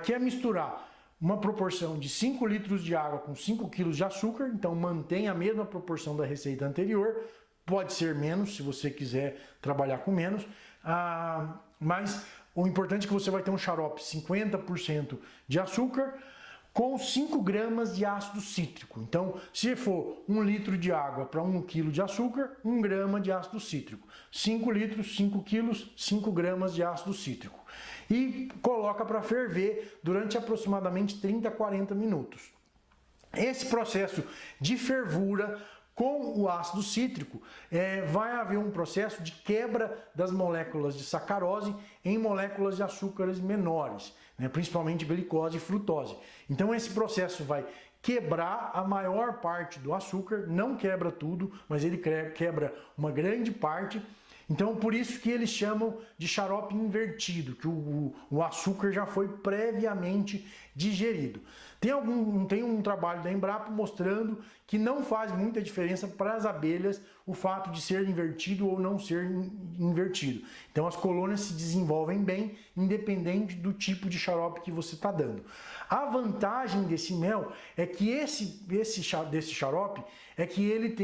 A: que é misturar uma proporção de 5 litros de água com 5 quilos de açúcar, então mantém a mesma proporção da receita anterior, pode ser menos se você quiser trabalhar com menos, mas o importante é que você vai ter um xarope 50% de açúcar, com 5 gramas de ácido cítrico. Então, se for 1 litro de água para 1 quilo de açúcar, 1 grama de ácido cítrico. 5 litros, 5 quilos, 5 gramas de ácido cítrico. E coloca para ferver durante aproximadamente 30 a 40 minutos. Esse processo de fervura com o ácido cítrico, vai haver um processo de quebra das moléculas de sacarose em moléculas de açúcares menores, principalmente glicose e frutose. Então esse processo vai quebrar a maior parte do açúcar, não quebra tudo, mas ele quebra uma grande parte. Então, por isso que eles chamam de xarope invertido, que o açúcar já foi previamente digerido. Tem um trabalho da Embrapa mostrando que não faz muita diferença para as abelhas o fato de ser invertido ou não ser invertido. Então, as colônias se desenvolvem bem, independente do tipo de xarope que você está dando. A vantagem desse mel é que desse xarope é que ele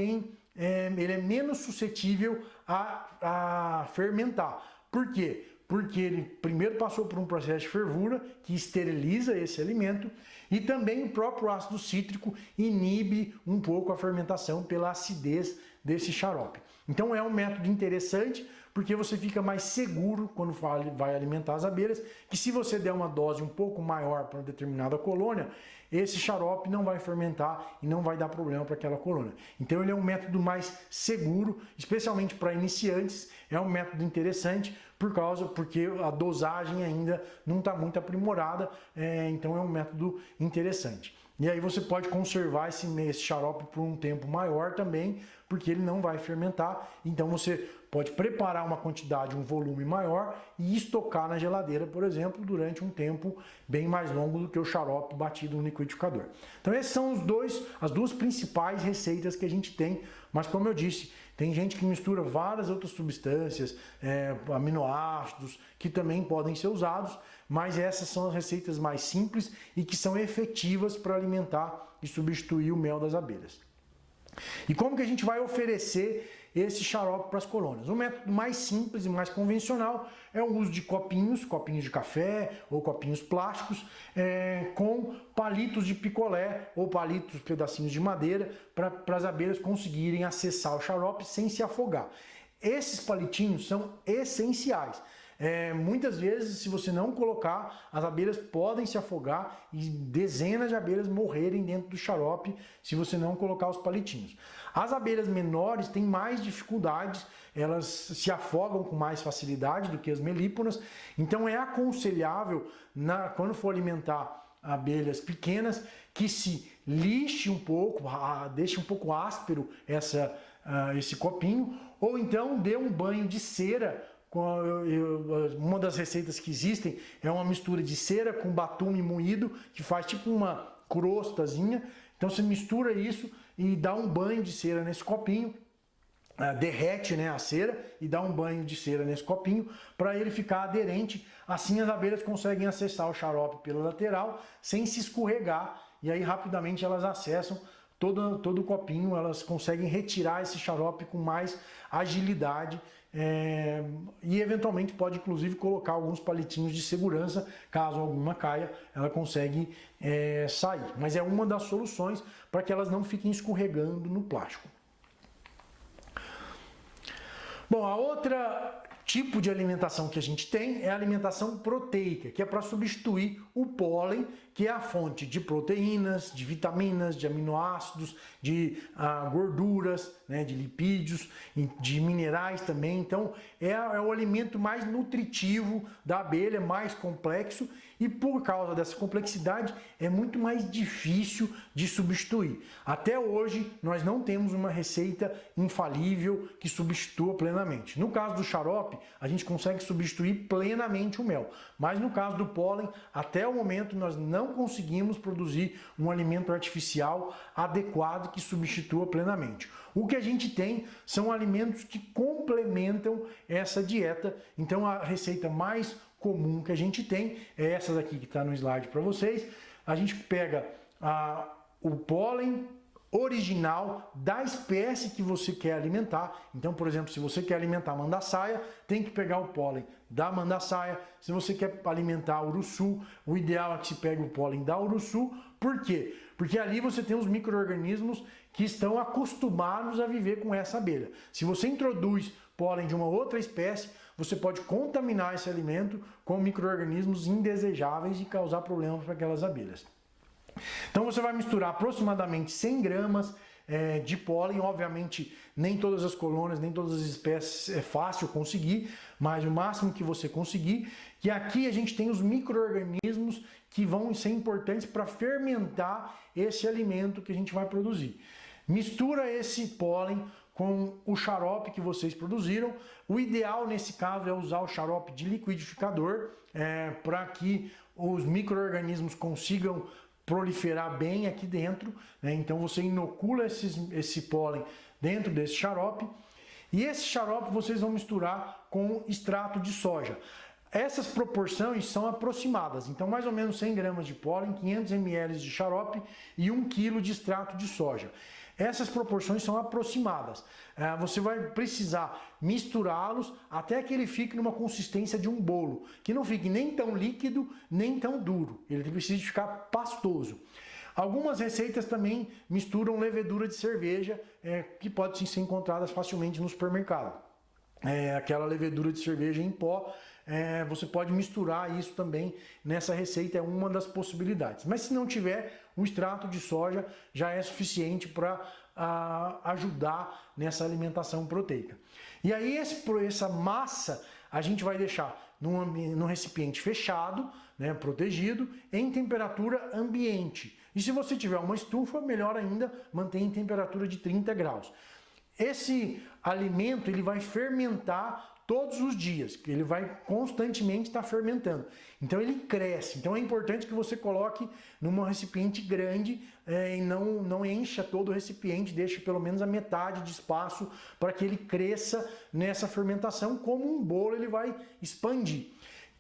A: é menos suscetível a fermentar. Por quê? Porque ele primeiro passou por um processo de fervura que esteriliza esse alimento e também o próprio ácido cítrico inibe um pouco a fermentação pela acidez desse xarope. Então é um método interessante porque você fica mais seguro quando vai alimentar as abelhas, que se você der uma dose um pouco maior para uma determinada colônia, esse xarope não vai fermentar e não vai dar problema para aquela colônia. Então ele é um método mais seguro, especialmente para iniciantes, é um método interessante porque a dosagem ainda não está muito aprimorada, então é um método interessante. E aí você pode conservar esse xarope por um tempo maior também, porque ele não vai fermentar. Então você pode preparar uma quantidade, um volume maior e estocar na geladeira, por exemplo, durante um tempo bem mais longo do que o xarope batido no liquidificador. Então essas são as duas principais receitas que a gente tem Mas como eu disse, tem gente que mistura várias outras substâncias, aminoácidos, que também podem ser usados, mas essas são as receitas mais simples e que são efetivas para alimentar e substituir o mel das abelhas. E como que a gente vai oferecer esse xarope para as colônias? O método mais simples e mais convencional é o uso de copinhos de café ou copinhos plásticos com palitos de picolé ou palitos, pedacinhos de madeira, para as abelhas conseguirem acessar o xarope sem se afogar. Esses palitinhos são essenciais. Muitas vezes, se você não colocar, as abelhas podem se afogar e dezenas de abelhas morrerem dentro do xarope se você não colocar os palitinhos. As abelhas menores têm mais dificuldades, elas se afogam com mais facilidade do que as melíponas, então é aconselhável, quando for alimentar abelhas pequenas, que se lixe um pouco, deixe um pouco áspero esse copinho, ou então dê um banho de cera. Uma das receitas que existem é uma mistura de cera com batume moído, que faz tipo uma crostazinha. Então você mistura isso e dá um banho de cera nesse copinho, derrete, né, a cera e dá um banho de cera nesse copinho para ele ficar aderente. Assim as abelhas conseguem acessar o xarope pela lateral sem se escorregar, e aí rapidamente elas acessam todo o copinho, elas conseguem retirar esse xarope com mais agilidade, e eventualmente pode inclusive colocar alguns palitinhos de segurança, caso alguma caia, ela consegue sair. Mas é uma das soluções para que elas não fiquem escorregando no plástico. Bom, a outra tipo de alimentação que a gente tem é a alimentação proteica, que é para substituir o pólen, que é a fonte de proteínas, de vitaminas, de aminoácidos, de gorduras, né, de lipídios, de minerais também. Então é o alimento mais nutritivo da abelha, mais complexo, e por causa dessa complexidade é muito mais difícil de substituir. Até hoje nós não temos uma receita infalível que substitua plenamente. No caso do xarope, a gente consegue substituir plenamente o mel, mas no caso do pólen, até o momento nós não conseguimos produzir um alimento artificial adequado que substitua plenamente. O que a gente tem são alimentos que complementam essa dieta. Então a receita mais comum que a gente tem é essa daqui que está no slide para vocês. A gente pega o pólen original da espécie que você quer alimentar. Então, por exemplo, se você quer alimentar mandaçaia, tem que pegar o pólen da mandaçaia. Se você quer alimentar uruçu, o ideal é que se pegue o pólen da uruçu. Por quê? Porque ali você tem os micro-organismos que estão acostumados a viver com essa abelha. Se você introduz pólen de uma outra espécie, você pode contaminar esse alimento com micro-organismos indesejáveis e causar problemas para aquelas abelhas. Então você vai misturar aproximadamente 100 gramas de pólen. Obviamente nem todas as colônias, nem todas as espécies é fácil conseguir, mas o máximo que você conseguir. Que aqui a gente tem os micro-organismos que vão ser importantes para fermentar esse alimento que a gente vai produzir. Mistura esse pólen com o xarope que vocês produziram. O ideal nesse caso é usar o xarope de liquidificador para que os micro-organismos consigam proliferar bem aqui dentro, né? Então você inocula esse pólen dentro desse xarope, e esse xarope vocês vão misturar com extrato de soja. Essas proporções são aproximadas, então mais ou menos 100 gramas de pólen, 500 ml de xarope e 1 kg de extrato de soja. Essas proporções são aproximadas. Você vai precisar misturá-los até que ele fique numa consistência de um bolo, que não fique nem tão líquido, nem tão duro. Ele precisa ficar pastoso. Algumas receitas também misturam levedura de cerveja, que pode ser encontradas facilmente no supermercado. Aquela levedura de cerveja em pó, você pode misturar isso também nessa receita, é uma das possibilidades. Mas se não tiver, um extrato de soja já é suficiente para ajudar nessa alimentação proteica. E aí essa massa a gente vai deixar num recipiente fechado, né, protegido, em temperatura ambiente. E se você tiver uma estufa, melhor ainda, mantém em temperatura de 30 graus. Esse alimento ele vai fermentar todos os dias, que ele vai constantemente estar fermentando. Então ele cresce. Então é importante que você coloque num recipiente grande e não encha todo o recipiente, deixe pelo menos a metade de espaço para que ele cresça nessa fermentação. Como um bolo, ele vai expandir.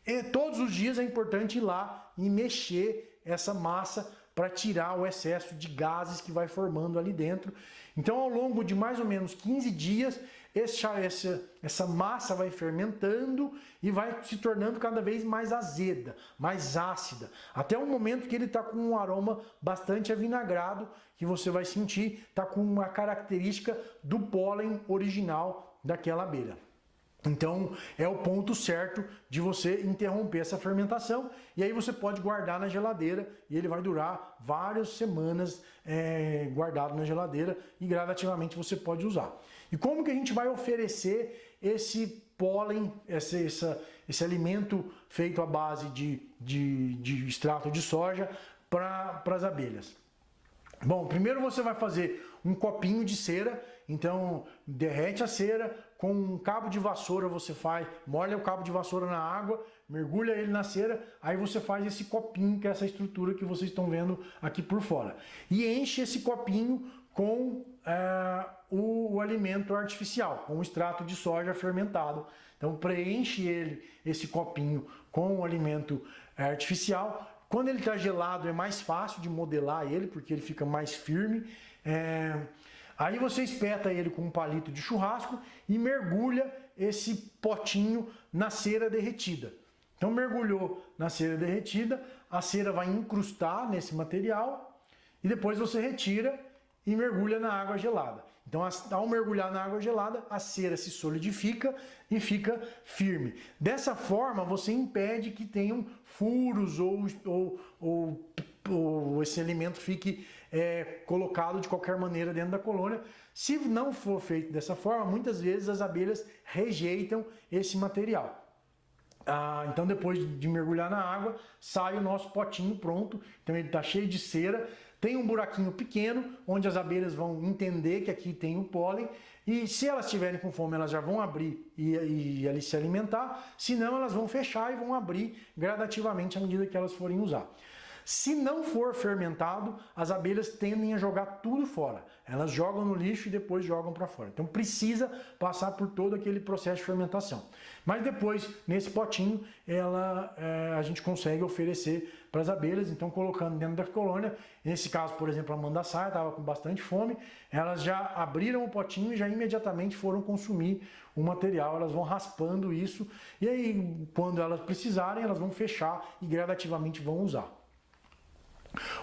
A: E todos os dias é importante ir lá e mexer essa massa para tirar o excesso de gases que vai formando ali dentro. Então, ao longo de mais ou menos 15 dias, essa massa vai fermentando e vai se tornando cada vez mais azeda, mais ácida, até o momento que ele está com um aroma bastante avinagrado, que você vai sentir, está com uma característica do pólen original daquela abelha. Então é o ponto certo de você interromper essa fermentação, e aí você pode guardar na geladeira e ele vai durar várias semanas guardado na geladeira, e gradativamente você pode usar. E como que a gente vai oferecer esse pólen, esse alimento feito à base de extrato de soja para as abelhas? Bom, primeiro você vai fazer um copinho de cera, então derrete a cera, com um cabo de vassoura você molha o cabo de vassoura na água, mergulha ele na cera, aí você faz esse copinho, que é essa estrutura que vocês estão vendo aqui por fora. E enche esse copinho com o alimento artificial, com o extrato de soja fermentado. Então preenche esse copinho com o alimento artificial. Quando ele está gelado é mais fácil de modelar ele, porque ele fica mais firme. Aí você espeta ele com um palito de churrasco e mergulha esse potinho na cera derretida. Então mergulhou na cera derretida, a cera vai incrustar nesse material e depois você retira e mergulha na água gelada. Então, ao mergulhar na água gelada, a cera se solidifica e fica firme. Dessa forma, você impede que tenham furos ou esse alimento fique colocado de qualquer maneira dentro da colônia. Se não for feito dessa forma, muitas vezes as abelhas rejeitam esse material. Então, depois de mergulhar na água, sai o nosso potinho pronto. Então, ele está cheio de cera. Tem um buraquinho pequeno, onde as abelhas vão entender que aqui tem o pólen. E se elas estiverem com fome, elas já vão abrir e ali se alimentar. Se não, elas vão fechar e vão abrir gradativamente à medida que elas forem usar. Se não for fermentado, as abelhas tendem a jogar tudo fora. Elas jogam no lixo e depois jogam para fora. Então precisa passar por todo aquele processo de fermentação. Mas depois, nesse potinho, a gente consegue oferecer para as abelhas, então colocando dentro da colônia. Nesse caso, por exemplo, a mandaçaia estava com bastante fome, elas já abriram o potinho e já imediatamente foram consumir o material. Elas vão raspando isso e aí, quando elas precisarem, elas vão fechar e gradativamente vão usar.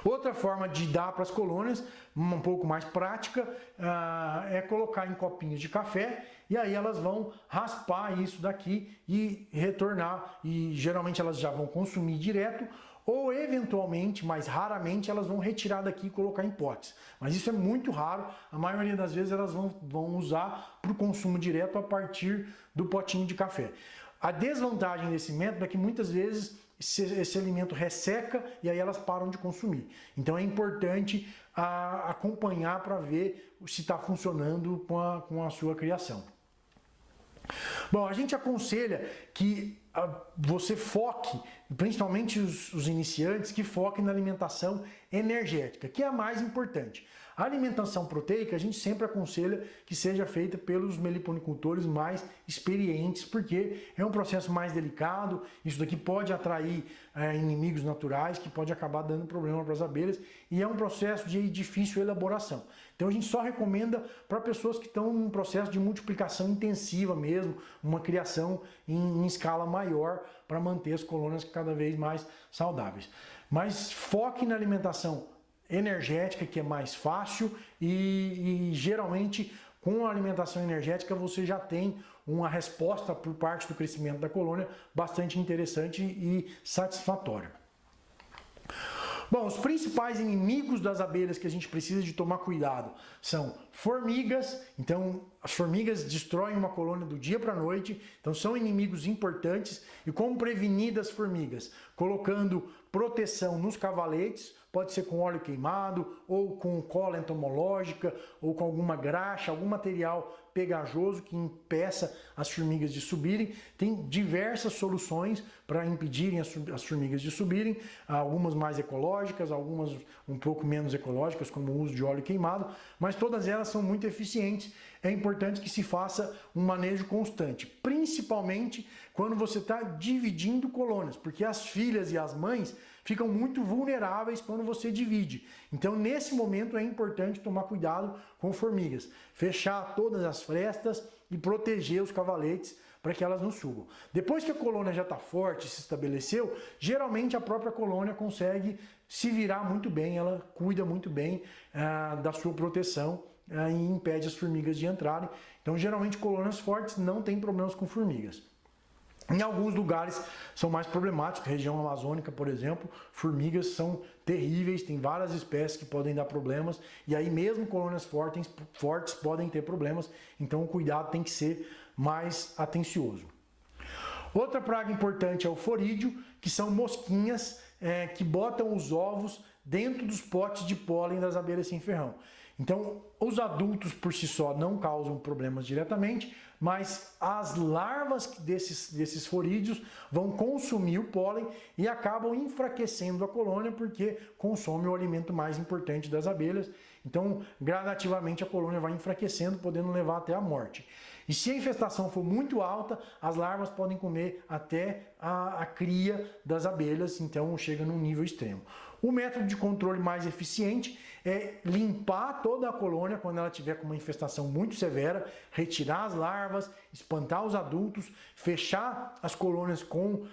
A: Outra forma de dar para as colônias, um pouco mais prática, é colocar em copinhos de café e aí elas vão raspar isso daqui e retornar, e geralmente elas já vão consumir direto ou eventualmente, mas raramente, elas vão retirar daqui e colocar em potes. Mas isso é muito raro, a maioria das vezes elas vão usar para o consumo direto a partir do potinho de café. A desvantagem desse método é que muitas vezes esse alimento resseca e aí elas param de consumir. Então é importante acompanhar para ver se está funcionando com a sua criação. Bom, a gente aconselha que você foque, principalmente os iniciantes, que foquem na alimentação energética, que é a mais importante. A alimentação proteica a gente sempre aconselha que seja feita pelos meliponicultores mais experientes, porque é um processo mais delicado, isso daqui pode atrair inimigos naturais, que pode acabar dando problema para as abelhas, e é um processo de difícil elaboração. Então a gente só recomenda para pessoas que estão em um processo de multiplicação intensiva mesmo, uma criação em escala maior, para manter as colônias cada vez mais saudáveis. Mas foque na alimentação energética, que é mais fácil, e geralmente com a alimentação energética você já tem uma resposta por parte do crescimento da colônia bastante interessante e satisfatória. Bom, os principais inimigos das abelhas que a gente precisa de tomar cuidado são formigas. Então, as formigas destroem uma colônia do dia para a noite, então são inimigos importantes. E como prevenir das formigas? Colocando proteção nos cavaletes, pode ser com óleo queimado, ou com cola entomológica, ou com alguma graxa, algum material pegajoso que impeça as formigas de subirem. Tem diversas soluções para impedirem as formigas de subirem, algumas mais ecológicas, algumas um pouco menos ecológicas, como o uso de óleo queimado, mas todas elas são muito eficientes. É importante que se faça um manejo constante, principalmente quando você está dividindo colônias, porque as filhas e as mães ficam muito vulneráveis quando você divide. Então, nesse momento, é importante tomar cuidado com formigas, fechar todas as frestas e proteger os cavaletes para que elas não subam. Depois que a colônia já está forte, se estabeleceu, geralmente a própria colônia consegue se virar muito bem, ela cuida muito bem da sua proteção e impede as formigas de entrarem. Então, geralmente, colônias fortes não têm problemas com formigas. Em alguns lugares são mais problemáticos, região amazônica, por exemplo, formigas são terríveis, tem várias espécies que podem dar problemas, e aí mesmo colônias fortes podem ter problemas, então o cuidado tem que ser mais atencioso. Outra praga importante é o forídeo, que são mosquinhas que botam os ovos dentro dos potes de pólen das abelhas sem ferrão. Então, os adultos por si só não causam problemas diretamente, mas as larvas desses forídeos vão consumir o pólen e acabam enfraquecendo a colônia porque consome o alimento mais importante das abelhas. Então, gradativamente a colônia vai enfraquecendo, podendo levar até a morte. E se a infestação for muito alta, as larvas podem comer até a cria das abelhas, então chega num nível extremo. O método de controle mais eficiente é limpar toda a colônia quando ela tiver com uma infestação muito severa, retirar as larvas, espantar os adultos, fechar as colônias com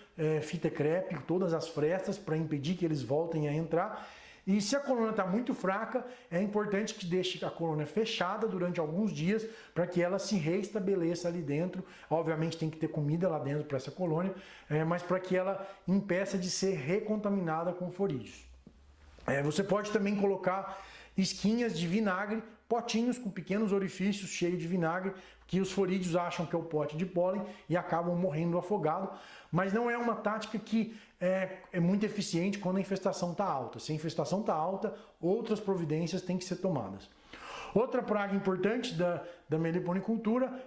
A: fita crepe, todas as frestas, para impedir que eles voltem a entrar. E se a colônia está muito fraca, é importante que deixe a colônia fechada durante alguns dias para que ela se reestabeleça ali dentro. Obviamente tem que ter comida lá dentro para essa colônia, mas para que ela impeça de ser recontaminada com forídeos. Você pode também colocar esquinhas de vinagre, potinhos com pequenos orifícios cheios de vinagre, que os forídeos acham que é o pote de pólen e acabam morrendo afogado. Mas não é uma tática que é muito eficiente quando a infestação está alta. Se a infestação está alta, outras providências têm que ser tomadas. Outra praga importante da meliponicultura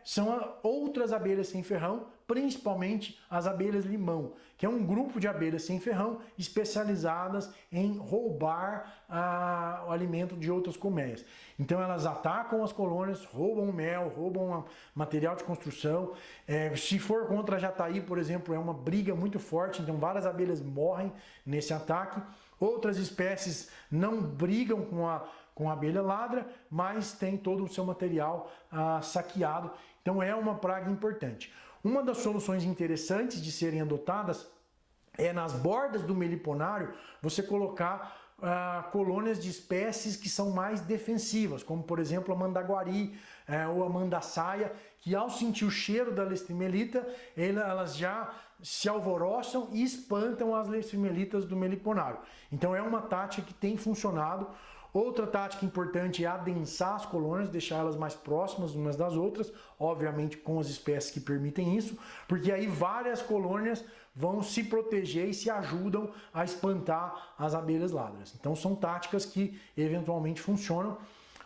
A: são outras abelhas sem ferrão, principalmente as abelhas limão, que é um grupo de abelhas sem ferrão especializadas em roubar o alimento de outras colmeias. Então elas atacam as colônias, roubam mel, roubam material de construção. Se for contra a jataí, por exemplo, é uma briga muito forte, então várias abelhas morrem nesse ataque. Outras espécies não brigam com a abelha ladra, mas tem todo o seu material saqueado. Então é uma praga importante. Uma das soluções interessantes de serem adotadas é nas bordas do meliponário você colocar colônias de espécies que são mais defensivas, como por exemplo a mandaguari ou a mandaçaia, que ao sentir o cheiro da leishmanielita, elas já se alvoroçam e espantam as leishmanielitas do meliponário. Então é uma tática que tem funcionado. Outra tática importante é adensar as colônias, deixar elas mais próximas umas das outras, obviamente com as espécies que permitem isso, porque aí várias colônias vão se proteger e se ajudam a espantar as abelhas ladras. Então são táticas que eventualmente funcionam.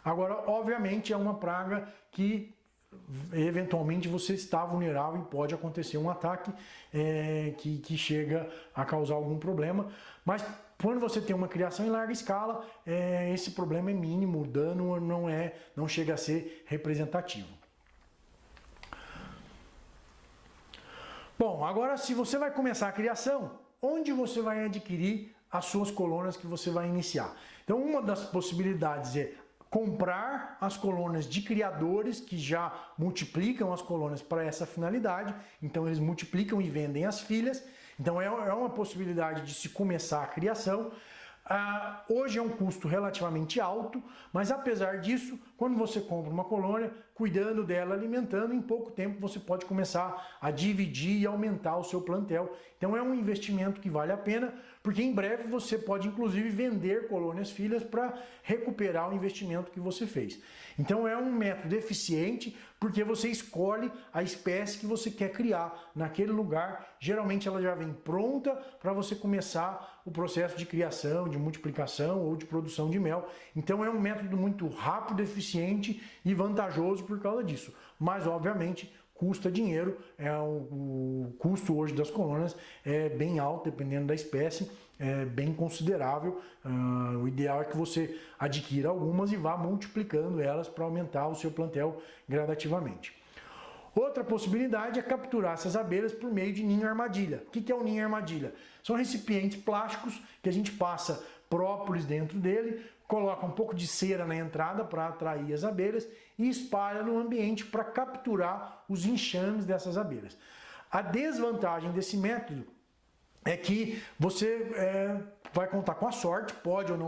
A: Agora, obviamente, é uma praga que eventualmente você está vulnerável e pode acontecer um ataque que chega a causar algum problema, mas quando você tem uma criação em larga escala, esse problema é mínimo, o dano não chega a ser representativo. Bom, agora se você vai começar a criação, onde você vai adquirir as suas colônias que você vai iniciar? Então uma das possibilidades é comprar as colônias de criadores que já multiplicam as colônias para essa finalidade, então eles multiplicam e vendem as filhas, então é uma possibilidade de se começar a criação. Hoje é um custo relativamente alto, mas apesar disso, quando você compra uma colônia, cuidando dela, alimentando, em pouco tempo você pode começar a dividir e aumentar o seu plantel. Então é um investimento que vale a pena, porque em breve você pode inclusive vender colônias filhas para recuperar o investimento que você fez. Então é um método eficiente porque você escolhe a espécie que você quer criar naquele lugar. Geralmente ela já vem pronta para você começar o processo de criação, de multiplicação ou de produção de mel. Então é um método muito rápido, eficiente e vantajoso por causa disso. Mas obviamente custa dinheiro, o custo hoje das colônias é bem alto, dependendo da espécie, é bem considerável. O ideal é que você adquira algumas e vá multiplicando elas para aumentar o seu plantel gradativamente. Outra possibilidade é capturar essas abelhas por meio de ninho armadilha. O que é o ninho armadilha? São recipientes plásticos que a gente passa própolis dentro dele, coloca um pouco de cera na entrada para atrair as abelhas e espalha no ambiente para capturar os enxames dessas abelhas. A desvantagem desse método é que você vai contar com a sorte, pode ou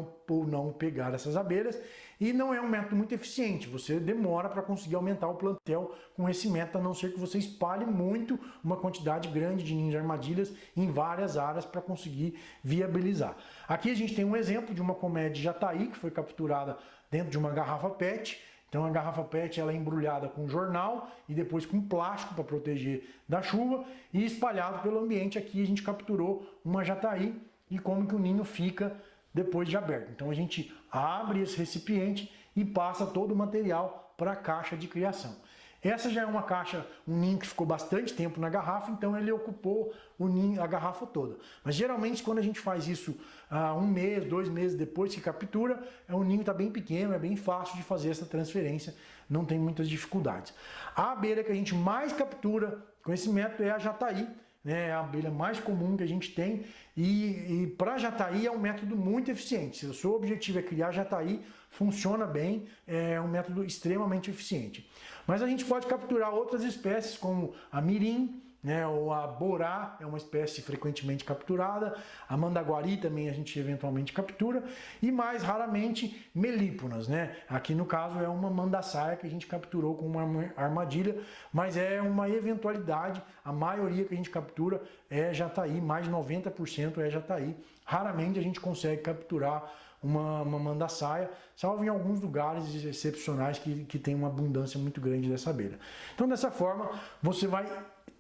A: não pegar essas abelhas, e não é um método muito eficiente. Você demora para conseguir aumentar o plantel com esse método, a não ser que você espalhe muito, uma quantidade grande de ninhos de armadilhas em várias áreas para conseguir viabilizar. Aqui a gente tem um exemplo de uma colmeia de jataí que foi capturada dentro de uma garrafa PET. Então a garrafa PET ela é embrulhada com jornal e depois com plástico para proteger da chuva e espalhado pelo ambiente. Aqui a gente capturou uma jataí e como que o ninho fica depois de aberto. Então a gente abre esse recipiente e passa todo o material para a caixa de criação. Essa já é uma caixa, um ninho que ficou bastante tempo na garrafa, então ele ocupou o ninho, a garrafa toda. Mas geralmente quando a gente faz isso 1 mês, 2 meses depois que captura, o ninho está bem pequeno, é bem fácil de fazer essa transferência, não tem muitas dificuldades. A abelha que a gente mais captura com esse método é a jataí, né? É a abelha mais comum que a gente tem e para jataí é um método muito eficiente. Se o seu objetivo é criar jataí, funciona bem, é um método extremamente eficiente. Mas a gente pode capturar outras espécies como a mirim, né, ou a borá, é uma espécie frequentemente capturada, a mandaguari também a gente eventualmente captura, e mais raramente melíponas, né? Aqui no caso é uma mandaçaia que a gente capturou com uma armadilha, mas é uma eventualidade, a maioria que a gente captura é jataí, mais de 90% é jataí. Raramente a gente consegue capturar uma mandaçaia, salvo em alguns lugares excepcionais que tem uma abundância muito grande dessa abelha. Então dessa forma você vai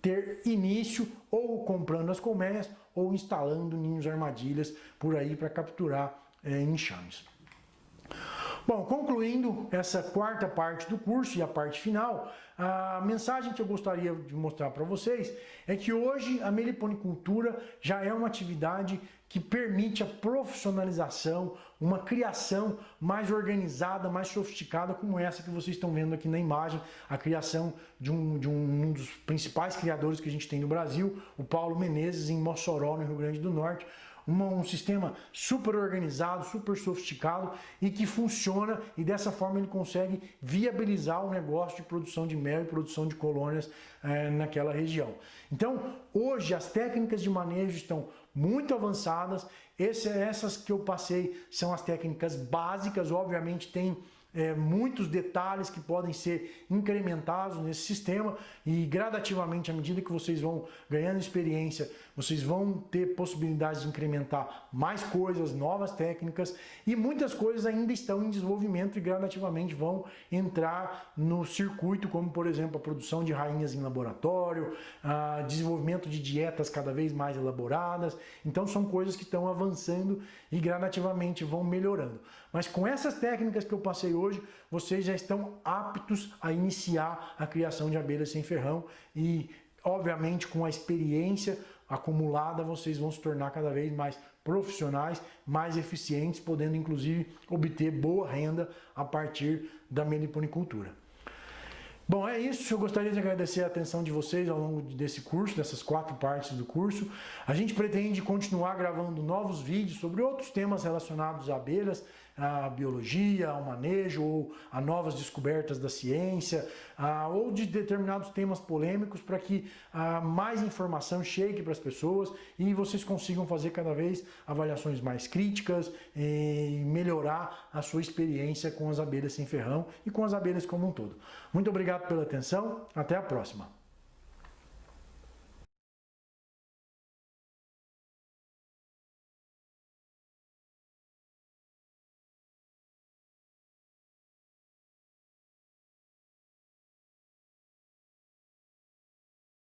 A: ter início ou comprando as colmeias ou instalando ninhos armadilhas por aí para capturar enxames. Bom, concluindo essa quarta parte do curso e a parte final, a mensagem que eu gostaria de mostrar para vocês é que hoje a meliponicultura já é uma atividade que permite a profissionalização, uma criação mais organizada, mais sofisticada, como essa que vocês estão vendo aqui na imagem, a criação de um dos principais criadores que a gente tem no Brasil, o Paulo Menezes, em Mossoró, no Rio Grande do Norte. Um sistema super organizado, super sofisticado e que funciona e dessa forma ele consegue viabilizar o negócio de produção de mel e produção de colônias naquela região. Então, hoje as técnicas de manejo estão muito avançadas. Essas que eu passei são as técnicas básicas, obviamente tem muitos detalhes que podem ser incrementados nesse sistema e gradativamente, à medida que vocês vão ganhando experiência, vocês vão ter possibilidades de incrementar mais coisas, novas técnicas e muitas coisas ainda estão em desenvolvimento e gradativamente vão entrar no circuito, como por exemplo a produção de rainhas em laboratório, desenvolvimento de dietas cada vez mais elaboradas. Então são coisas que estão avançando e gradativamente vão melhorando. Mas com essas técnicas que eu passei hoje, vocês já estão aptos a iniciar a criação de abelhas sem ferrão e, obviamente, com a experiência acumulada, vocês vão se tornar cada vez mais profissionais, mais eficientes, podendo inclusive obter boa renda a partir da meliponicultura. Bom, é isso. Eu gostaria de agradecer a atenção de vocês ao longo desse curso, dessas 4 partes do curso. A gente pretende continuar gravando novos vídeos sobre outros temas relacionados a abelhas, a biologia, ao manejo, ou a novas descobertas da ciência, ou de determinados temas polêmicos para que mais informação chegue para as pessoas e vocês consigam fazer cada vez avaliações mais críticas e melhorar a sua experiência com as abelhas sem ferrão e com as abelhas como um todo. Muito obrigado pela atenção, até a próxima!